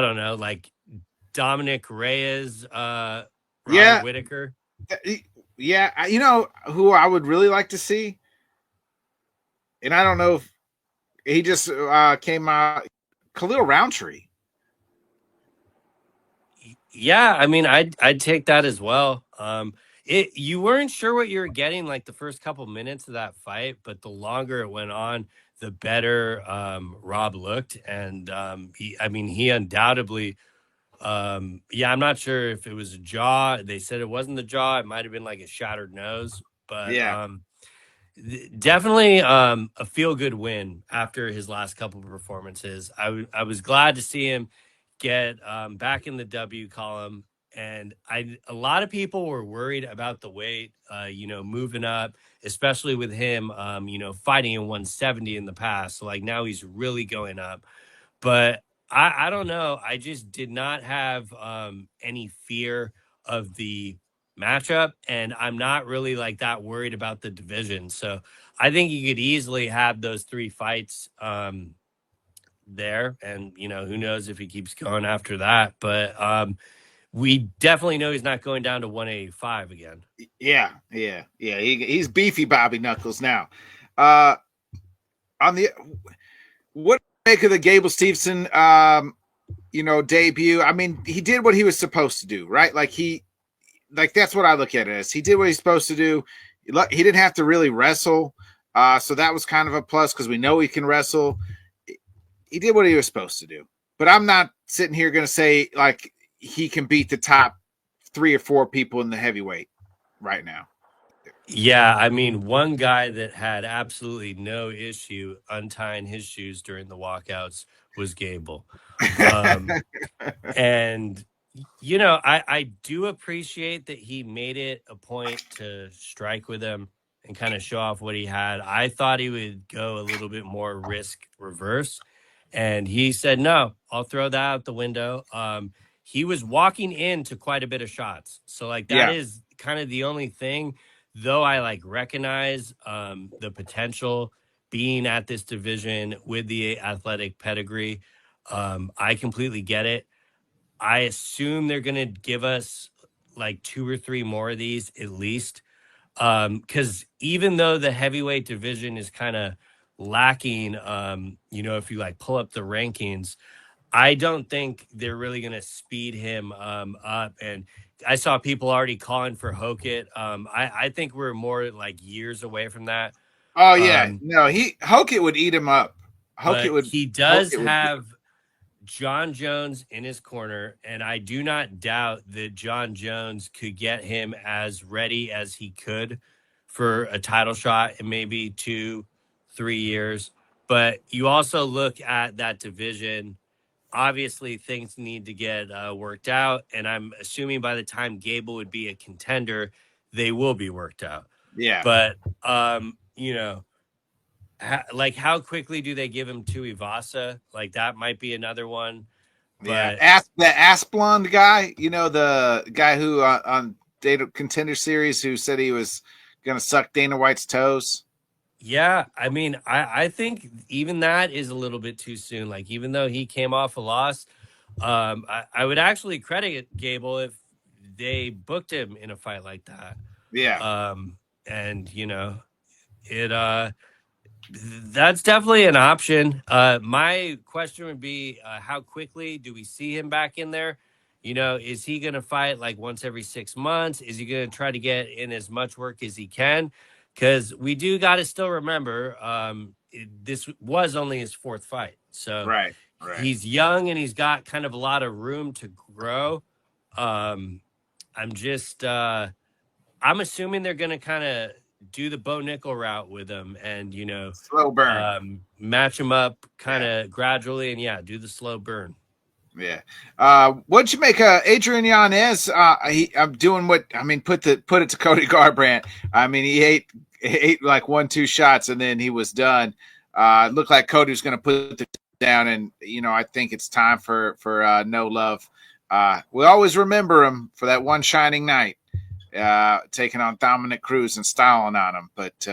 don't know, like Dominic Reyes, Robert Whitaker. Yeah, you know who I would really like to see, and I don't know if he just came out, Khalil Roundtree. Yeah, I mean, I'd take that as well. You weren't sure what you were getting like the first couple minutes of that fight, but the longer it went on, the better Rob looked, and he undoubtedly. Yeah, I'm not sure if it was a jaw. They said it wasn't the jaw. It might have been like a shattered nose, but Yeah. definitely a feel good win after his last couple of performances. I was glad to see him get back in the W column, and a lot of people were worried about the weight, moving up, especially with him, fighting in 170 in the past. So like now he's really going up, but I don't know. I just did not have any fear of the matchup, and I'm not really like that worried about the division. So I think you could easily have those 3 fights there, and who knows if he keeps going after that. But we definitely know he's not going down to 185 again. Yeah. He's beefy Bobby Knuckles now. On the what make of the Gable Stevenson debut? I mean, he did what he was supposed to do, right? Like that's what I look at it as. He did what he's supposed to do. He didn't have to really wrestle, so that was kind of a plus because we know he can wrestle. He did what he was supposed to do, but I'm not sitting here going to say like he can beat the top 3 or 4 people in the heavyweight right now. Yeah, I mean, one guy that had absolutely no issue untying his shoes during the walkouts was Gable. And I do appreciate that he made it a point to strike with him and kind of show off what he had. I thought he would go a little bit more risk reverse. And he said, no, I'll throw that out the window. He was walking into quite a bit of shots. So like that Yeah. is kind of the only thing, though I like recognize the potential being at this division with the athletic pedigree. I completely get it. I assume they're going to give us like 2 or 3 more of these at least. Because even though the heavyweight division is kind of lacking, if you like pull up the rankings, I don't think they're really going to speed him up. And I saw people already calling for Hokit. I think we're more like years away from that. Oh yeah, Um, no, Hokit would eat him up. but he does Hokit would beat have him. John Jones in his corner, and I do not doubt that John Jones could get him as ready as he could for a title shot in maybe 2, 3 years. But you also look at that division. Obviously, things need to get worked out, and I'm assuming by the time Gable would be a contender, they will be worked out. Yeah, But like how quickly do they give him to Ivasa? Like that might be another one. yeah. But The Asplund guy, the guy who on Data Contender Series who said he was gonna suck Dana White's toes. yeah, I mean, I think even that is a little bit too soon. Like even though he came off a loss, I would actually credit Gable if they booked him in a fight like that. Yeah, And it that's definitely an option. My question would be, how quickly do we see him back in there? Is he going to fight like once every 6 months? Is he going to try to get in as much work as he can? Because we do got to still remember, this was only his 4th fight, so right, right. he's young and he's got kind of a lot of room to grow. Um, I'm just I'm assuming they're going to kind of do the Bo Nickel route with him and, Slow burn. match him up kind Yeah, of gradually and, yeah, do the slow burn. yeah. What'd you make Adrian Yanez? I'm doing what I mean. Put it to Cody Garbrandt. I mean, he ate like 1-2 shots and then he was done. It looked like Cody was going to put it down, and I think it's time for No Love. We always remember him for that one shining night, taking on Dominic Cruz and styling on him. But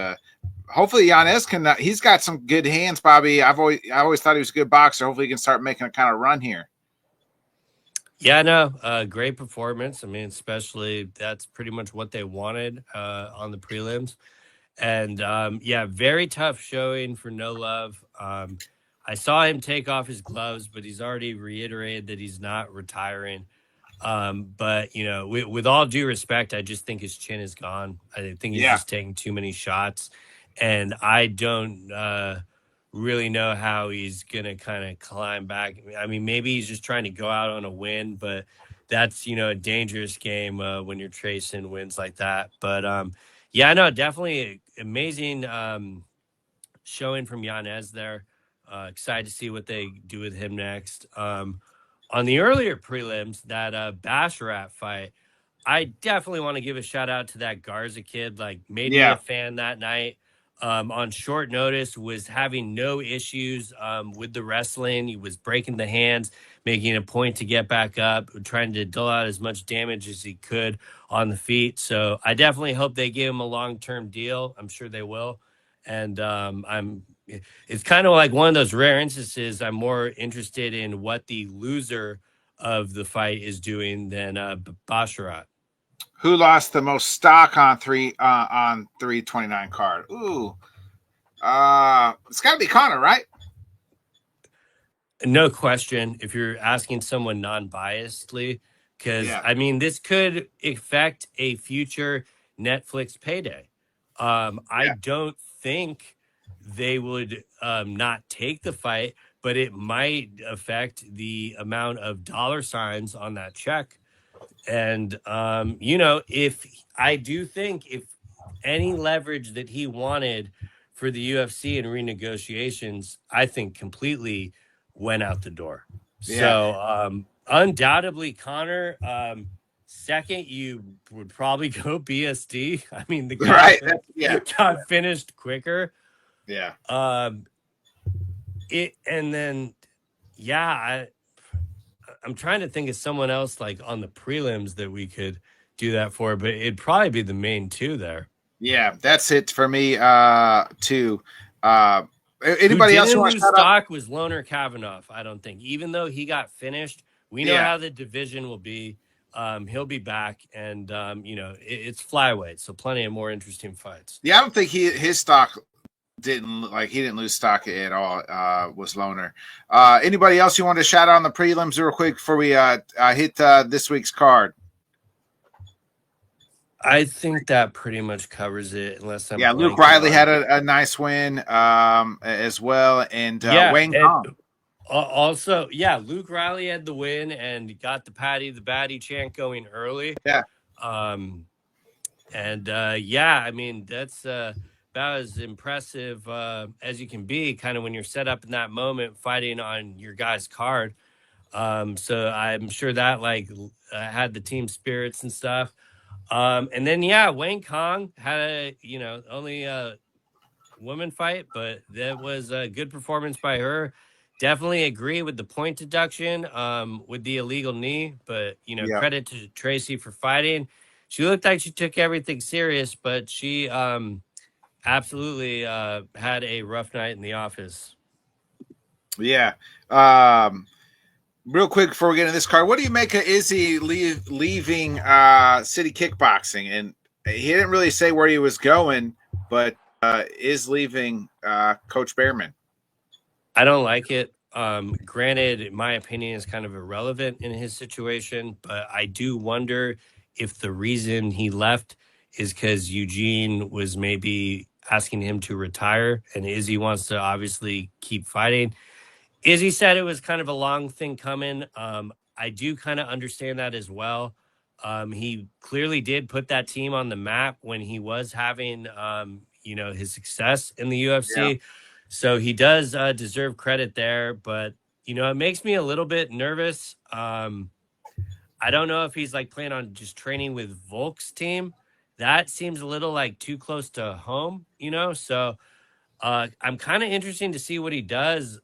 hopefully Yanez can. He's got some good hands, Bobby. I always thought he was a good boxer. Hopefully he can start making a kind of run here. Yeah, no, great performance. I mean, especially that's pretty much what they wanted on the prelims. And yeah, very tough showing for No Love. I saw him take off his gloves, but he's already reiterated that he's not retiring. But with all due respect, I just think his chin is gone. I think he's Yeah, just taking too many shots, and I don't really know how he's gonna kind of climb back. I mean, maybe he's just trying to go out on a win, but that's a dangerous game when you're chasing wins like that. But yeah, no, definitely amazing showing from Yanez there. Excited to see what they do with him next. On the earlier prelims, that Basharat fight, I definitely want to give a shout out to that Garza kid. Like, made me a yeah. fan that night. On short notice, was having no issues with the wrestling. He was breaking the hands, making a point to get back up, trying to dole out as much damage as he could on the feet. So I definitely hope they give him a long-term deal. I'm sure they will. And it's kind of like one of those rare instances. I'm more interested in what the loser of the fight is doing than Basharat. Who lost the most stock on 329 card? Ooh, it's got to be Connor, right? No question, if you're asking someone non-biasedly, because Yeah, I mean, this could affect a future Netflix payday. I yeah, don't think they would not take the fight, but it might affect the amount of dollar signs on that check. And if I do think if any leverage that he wanted for the UFC and renegotiations, I think completely went out the door. yeah. So undoubtedly, Connor. Second, you would probably go BSD. I mean, the guy Right. Yeah, yeah, got finished quicker. yeah. It and then Yeah, I'm trying to think of someone else like on the prelims that we could do that for, but it'd probably be the main two there. Yeah, that's it for me too. Who Anybody else you didn't want to lose shout out? stock was Loner Kavanaugh, I don't think. Even though he got finished, we know Yeah. how the division will be. He'll be back, and it's flyweight, so plenty of more interesting fights. Yeah, I don't think his stock he didn't lose stock at all. Was Loner. Anybody else you want to shout out on the prelims real quick before we hit this week's card? I think that pretty much covers it, unless I'm Luke blanking Riley on. had a nice win as well, and Yeah, Wayne and Kong. also, yeah, Luke Riley had the win and got the Paddy chant going early. Yeah. I mean, that's about as impressive as you can be, kind of when you're set up in that moment fighting on your guy's card. So I'm sure that had the team spirits and stuff. And then Wayne Kong had only a woman fight, but that was a good performance by her. Definitely agree with the point deduction with the illegal knee, but Yeah. credit to Tracy for fighting. She looked like she took everything serious, but she absolutely had a rough night in the office. Yeah. Real quick before we get into this card, what do you make of Izzy leaving City Kickboxing? And he didn't really say where he was going, but is leaving Coach Behrman. I don't like it. Granted, my opinion is kind of irrelevant in his situation, but I do wonder if the reason he left is because Eugene was maybe asking him to retire and Izzy wants to obviously keep fighting. Izzy said it was kind of a long thing coming. I do kind of understand that as well. He clearly did put that team on the map when he was having, his success in the UFC. Yeah. So he does deserve credit there, but it makes me a little bit nervous. I don't know if he's planning on just training with Volk's team. That seems a little too close to home, So I'm kind of interested to see what he does.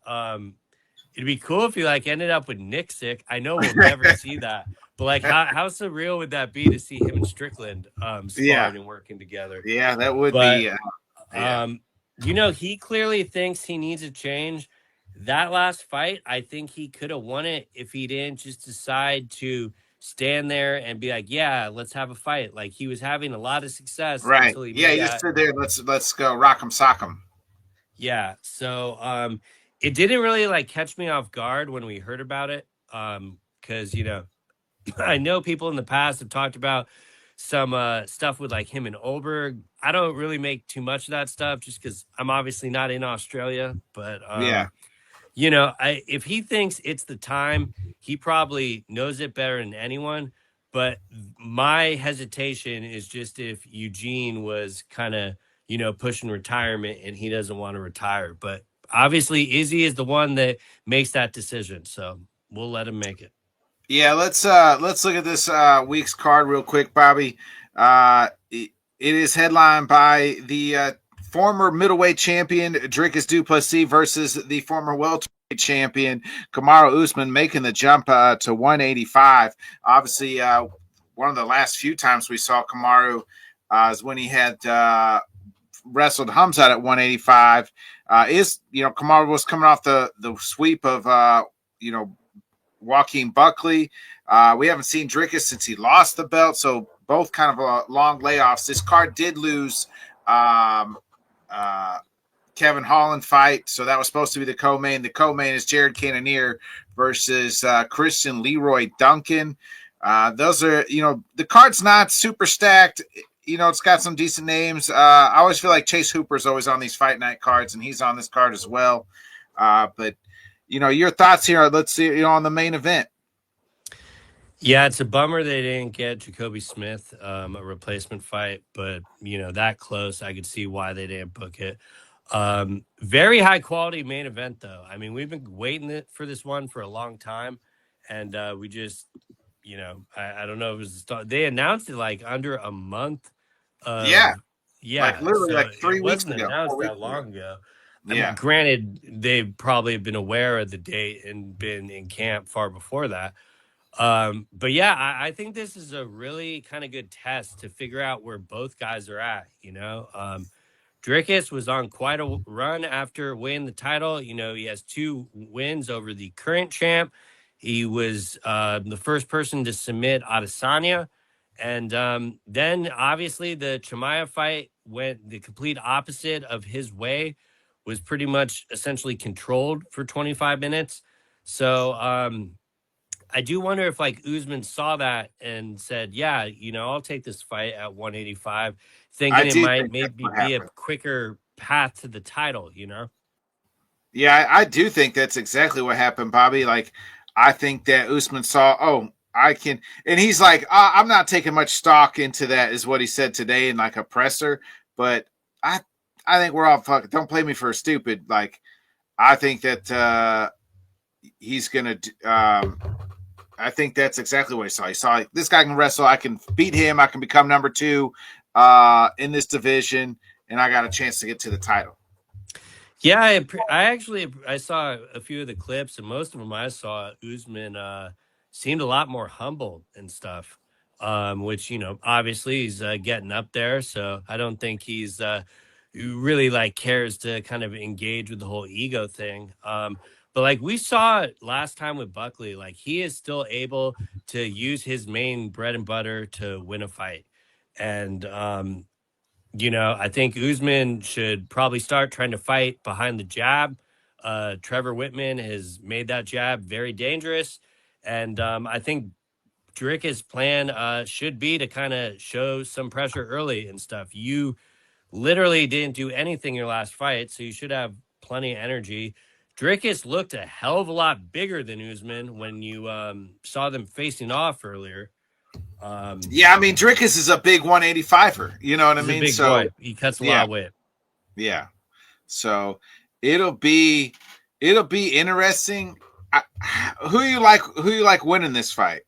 It'd be cool if he ended up with Nick Sick. I know we'll never see that, but how surreal would that be to see him and Strickland sparring and working together? Yeah, that would be. He clearly thinks he needs a change. That last fight, I think he could have won it if he didn't just decide to stand there and be like, "Yeah, let's have a fight." Like he was having a lot of success until he he just stood there. Let's go rock 'em, sock 'em. Yeah. So it didn't really catch me off guard when we heard about it. Because I know people in the past have talked about some stuff with him and Olberg. I don't really make too much of that stuff just because I'm obviously not in Australia. But if he thinks it's the time, he probably knows it better than anyone. But my hesitation is just if Eugene was kind of pushing retirement and he doesn't want to retire. But obviously Izzy is the one that makes that decision. So we'll let him make it. Yeah, let's look at this week's card real quick, Bobby. It is headlined by the former middleweight champion Dricus du Plessis versus the former welterweight champion Kamaru Usman, making the jump to 185. Obviously, one of the last few times we saw Kamaru is when he had wrestled Hamzat at 185. Kamaru was coming off the sweep of Joaquin Buckley. We haven't seen Dricus since he lost the belt, so both kind of long layoffs. This card did lose Kevin Holland fight, so that was supposed to be the co-main. The co-main is Jared Cannonier versus Christian Leroy Duncan. Those are, the card's not super stacked. It's got some decent names. I always feel like Chase Hooper's always on these fight night cards, and he's on this card as well. But your thoughts here. Let's see, on the main event. Yeah, it's a bummer they didn't get Jacoby Smith a replacement fight, but that close, I could see why they didn't book it. Very high quality main event though. I mean, we've been waiting for this one for a long time, and we just, I don't know if it was they announced it under a month. Yeah, literally so 3 weeks ago. It wasn't announced that long ago. Yeah. Granted, they probably have been aware of the date and been in camp far before that. But yeah, I think this is a really kind of good test to figure out where both guys are at, you know. Dricus was on quite a run after winning the title. You know, he has 2 wins over the current champ. He was the first person to submit Adesanya. And then obviously the Chimaev fight went the complete opposite of his way, was pretty much essentially controlled for 25 minutes. So I do wonder if like Usman saw that and said, "Yeah, you know, I'll take this fight at 185," I thinking it do might think that's maybe what be a happened. quicker path to the title. You know? Yeah, I do think that's exactly what happened, Bobby. Like, I think that Usman saw, oh, I can, and he's like, I'm not taking much stock into that, is what he said today in like a presser. But I, I think we're all fucking. Don't play me for a stupid. Like, I think that he's gonna. I think that's exactly what he saw. He saw like, this guy can wrestle. I can beat him. I can become number 2 in this division, and I got a chance to get to the title. Yeah, I actually I saw a few of the clips, and most of them I saw Usman seemed a lot more humble and stuff. Which you know, obviously he's getting up there, so I don't think he's really like cares to kind of engage with the whole ego thing. But like we saw it last time with Buckley, like he is still able to use his main bread and butter to win a fight, and you know, I think Usman should probably start trying to fight behind the jab. Trevor Whitman has made that jab very dangerous. And I think Dricus' plan should be to kind of show some pressure early and stuff. You literally didn't do anything in your last fight, so you should have plenty of energy. Dricus looked a hell of a lot bigger than Usman when you saw them facing off earlier. Yeah, I mean, Dricus is a big 185er. You know what I He's a mean? big So, boy. He cuts a lot yeah, of weight. yeah. So it'll be interesting. Who you like? Who you like winning this fight?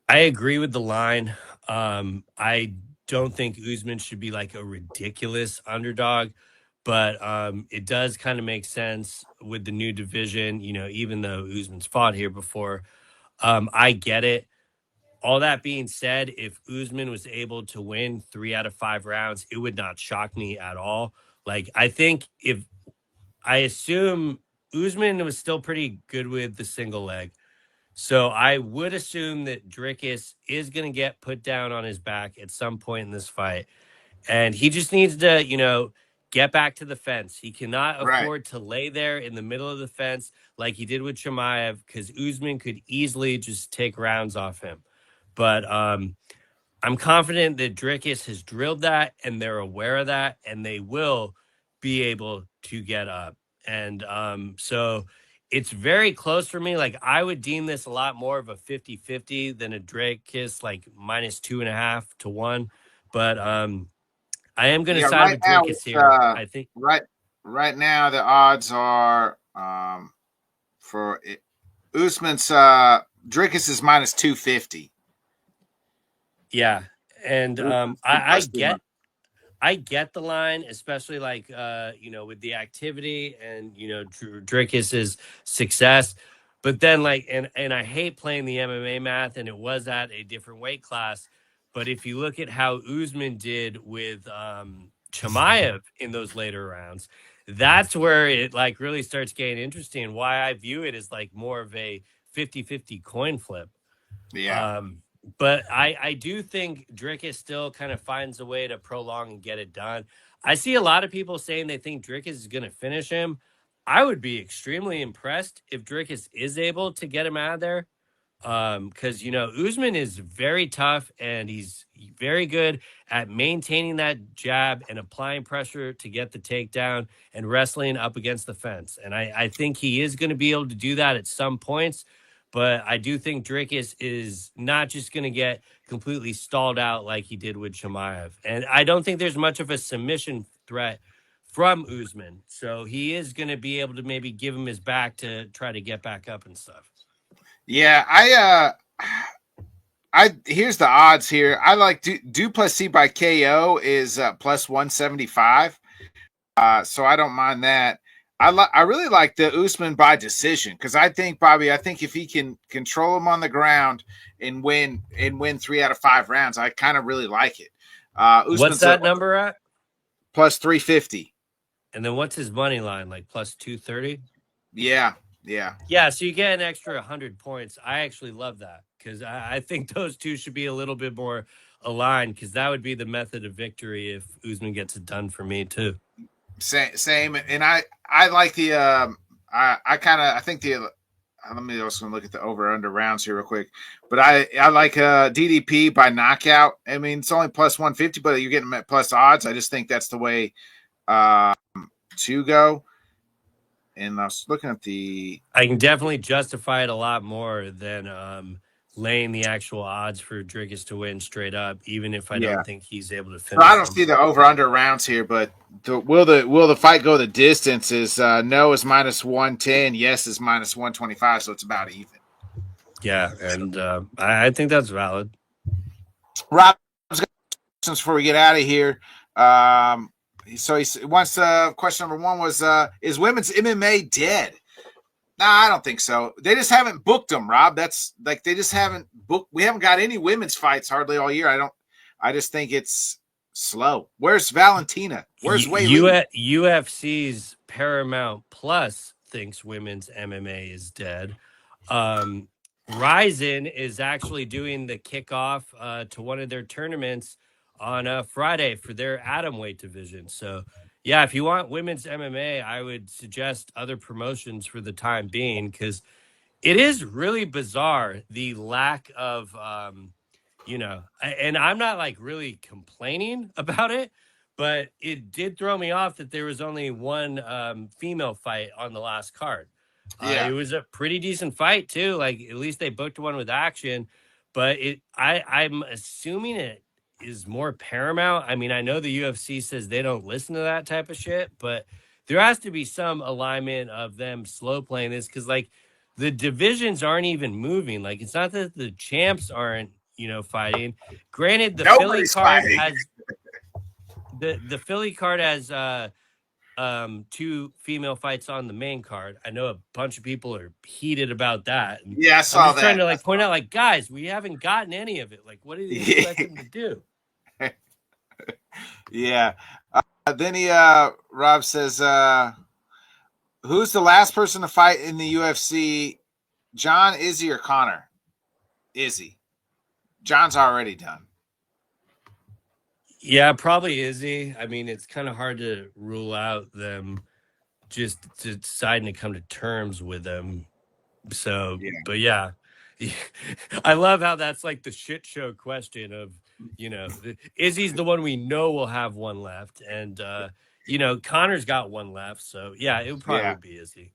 I agree with the line. I don't think Usman should be like a ridiculous underdog, but it does kind of make sense with the new division. You know, even though Usman's fought here before, I get it. All that being said, if Usman was able to win 3 out of 5 rounds, it would not shock me at all. Like, I think if I assume Usman was still pretty good with the single leg. So I would assume that Dricus is going to get put down on his back at some point in this fight. And he just needs to, you know, get back to the fence. He cannot Right. afford to lay there in the middle of the fence like he did with Chimaev because Usman could easily just take rounds off him. But I'm confident that Dricus has drilled that and they're aware of that and they will be able to get up. And so it's very close for me. Like I would deem this a lot more of a 50-50 than a Dricus like -2.5 to 1. But I am gonna Yeah. side Right with now, Dricus it's, here. I think right now the odds are for Usman's Dricus is -250. yeah. And Usman's I +200. get the line, especially like you know, with the activity and you know Dricus's success. But then like and I hate playing the MMA math, and it was at a different weight class. But if you look at how Usman did with Chimaev in those later rounds, that's where it like really starts getting interesting and why I view it as like more of a 50-50 coin flip. Yeah. Um, but I do think Dricus still kind of finds a way to prolong and get it done. I see a lot of people saying they think Dricus is going to finish him. I would be extremely impressed if Dricus is able to get him out of there. Because you know Usman is very tough and he's very good at maintaining that jab and applying pressure to get the takedown and wrestling up against the fence. And I think he is going to be able to do that at some points. But I do think Dricus is not just going to get completely stalled out like he did with Chimaev. And I don't think there's much of a submission threat from Usman. So he is going to be able to maybe give him his back to try to get back up and stuff. Yeah. I here's the odds here. I like Duplessis by KO is +175. So I don't mind that. I really like the Usman by decision because I think Bobby. I think if he can control him on the ground and win 3 out of 5 rounds, I kind of really like it. What's Usman's a that number at? plus 350. And then what's his money line? Like plus 230? Yeah. Yeah, so you get an extra 100 points. I actually love that because I think those two should be a little bit more aligned because that would be the method of victory if Usman gets it done for me too. Same. And I like the I think the let me also look at the over under rounds here real quick. But I like DDP by knockout. I mean, it's only plus 150, but you're getting them at plus odds. I just think that's the way to go. And I was looking at I can definitely justify it a lot more than laying the actual odds for Dricus to win straight up, even if I don't think he's able to finish. So I don't see the over under rounds here, but will the fight go the distance? Is no is minus 110, yes is minus 125, so it's about even. Yeah, and I think that's valid. Rob, questions before we get out of here. So he wants question number 1 was is women's MMA dead? No, I don't think so. They just haven't booked them, Rob. That's like they just haven't booked. We haven't got any women's fights hardly all year. I just think it's slow. Where's Valentina? Where's Weili? UFC's Paramount Plus thinks women's MMA is dead. Ryzen is actually doing the kickoff to one of their tournaments on Friday for their atomweight division. So, yeah, if you want women's MMA, I would suggest other promotions for the time being because it is really bizarre the lack of, and I'm not like really complaining about it, but it did throw me off that there was only one female fight on the last card. It was a pretty decent fight too. Like at least they booked one with action, but I'm assuming it is more Paramount. I mean, I know the UFC says they don't listen to that type of shit, but there has to be some alignment of them slow playing this because like the divisions aren't even moving. Like it's not that the champs aren't, fighting. Granted, the Philly card has the Philly card has 2 female fights on the main card. I know a bunch of people are heated about that. And I saw I'm just trying to point out, like, guys, we haven't gotten any of it. Like, what do you expect them to do? Yeah. Then Rob says, who's the last person to fight in the UFC? John, Izzy, or Connor? Izzy. John's already done. Yeah, probably Izzy. I mean, it's kind of hard to rule out them just deciding to come to terms with them. So, but yeah. I love how that's like the shit show question of, Izzy's the one we know will have one left. And, Connor's got one left. So, yeah, it would probably be Izzy.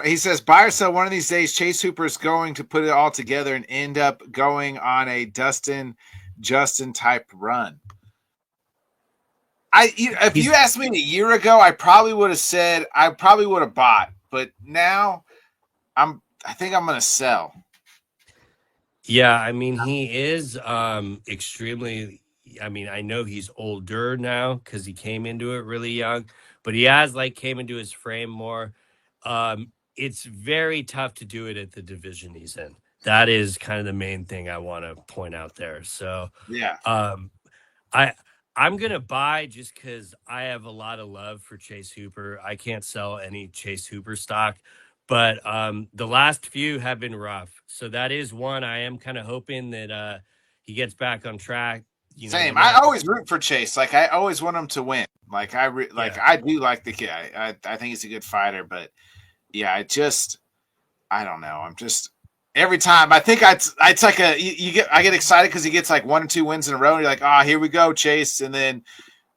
He says, buy or sell one of these days. Chase Hooper is going to put it all together and end up going on a Justin type run. If you asked me a year ago, I probably would have said I probably would have bought, but now I think I'm going to sell. Yeah, I mean he is extremely. I mean, I know he's older now because he came into it really young, but he has came into his frame more. It's very tough to do it at the division he's in. That is kind of the main thing I want to point out there. So yeah, I'm gonna buy just because I have a lot of love for Chase Hooper. I can't sell any Chase Hooper stock, but the last few have been rough. So that is one I am kind of hoping that he gets back on track. Same. I always root for Chase. Like I always want him to win. Like I do like the kid. I think he's a good fighter, but yeah, I don't know. I'm just every time I think it's like I get excited because he gets like 1 or 2 wins in a row. And you're like, here we go, Chase, and then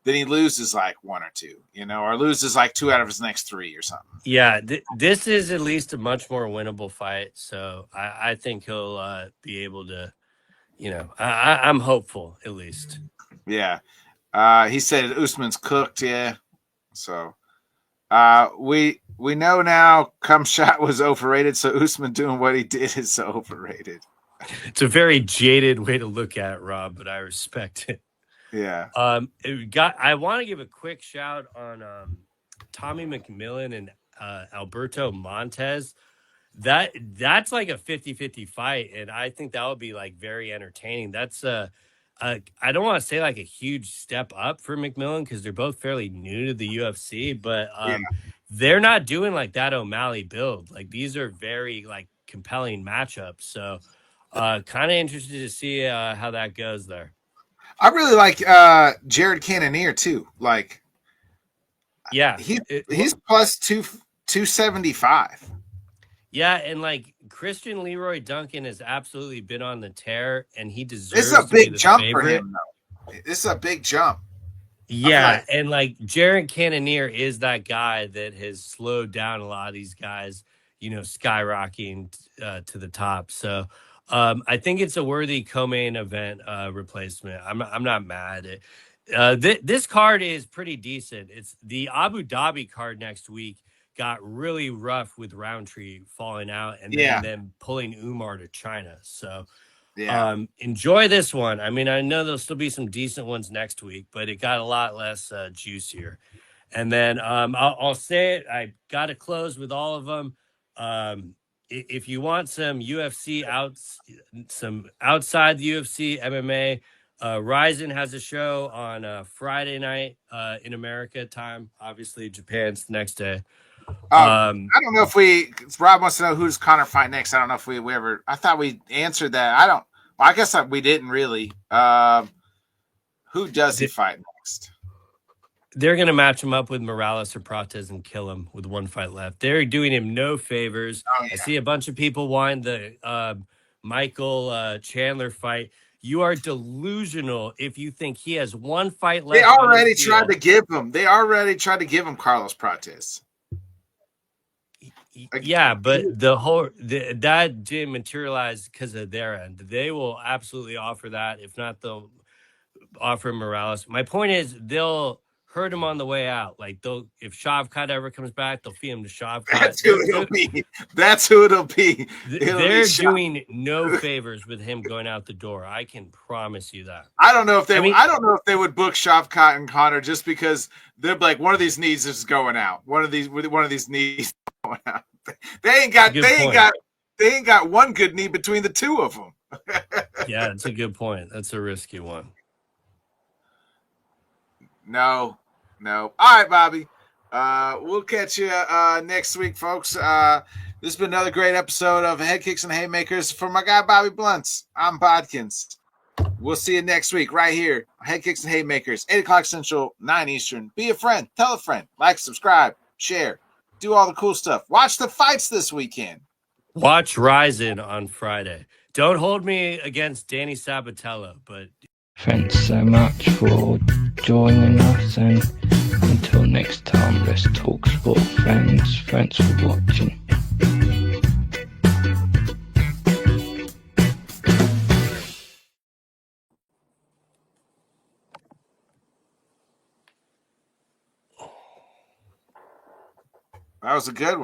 he loses like 1 or 2, or loses like 2 out of his next 3 or something. Yeah, this is at least a much more winnable fight. So I think he'll be able to. I'm hopeful at least. Yeah. He said Usman's cooked. Yeah. So we know now Cumshot was overrated. So Usman doing what he did is overrated. It's a very jaded way to look at it, Rob, but I respect it. Yeah. I want to give a quick shout on Tommy McMillan and Alberto Montez. That's like a 50-50 fight, and I think that would be like very entertaining. That's I don't want to say like a huge step up for McMillan because they're both fairly new to the UFC, but they're not doing like that O'Malley build. Like these are very like compelling matchups. So kind of interested to see how that goes there. I really like Jared Cannonier too. Like, Yeah, he's plus 275. Yeah, and like Christian Leroy Duncan has absolutely been on the tear, and he This is a deserves to be big the jump for favorite. him, though. This is a big jump. I feel Yeah, like, and like Jared Cannonier is that guy that has slowed down a lot of these guys, skyrocketing to the top. So I think it's a worthy co-main event replacement. I'm not mad. This card is pretty decent. It's the Abu Dhabi card next week got really rough with Roundtree falling out and then yeah, them pulling Umar to China. So yeah. enjoy this one. I mean, I know there'll still be some decent ones next week, but it got a lot less juicier. And then I'll say it. I got to close with all of them. If you want some UFC some outside the UFC MMA, Ryzen has a show on Friday night in America time. Obviously, Japan's the next day. I don't know if Rob wants to know who's Connor fight next. I don't know if we ever, I thought we answered that. I guess we didn't really. Who does he fight next? They're going to match him up with Morales or Prates and kill him with one fight left. They're doing him no favors. Oh, yeah. I see a bunch of people wanting the Michael Chandler fight. You are delusional if you think he has one fight left. They already tried to give him Carlos Prates. Yeah, but that didn't materialize because of their end. They will absolutely offer that. If not, they'll offer Morales. My point is they'll hurt him on the way out. Like if Shavkat ever comes back, they'll feed him to Shavkat. That's who it'll be. That's who it'll be. They're doing no favors with him going out the door. I can promise you that. I don't know if they would book Shavkat and Connor just because they're like one of these knees is going out. One of these knees is going out. They ain't got one good knee between the two of them. Yeah, that's a good point. That's a risky one. No. All right, Bobby. We'll catch you next week, folks. This has been another great episode of Headkicks and Haymakers. For my guy Bobby Blunts, I'm Bodkins. We'll see you next week right here. Headkicks and Haymakers, 8 o'clock Central, 9 Eastern. Be a friend. Tell a friend. Like, subscribe, share. Do all the cool stuff. Watch the fights this weekend. Watch Ryzen on Friday. Don't hold me against Danny Sabatello, but thanks so much for joining us, and until next time, let's talk sport, friends. Thanks for watching. That was a good one.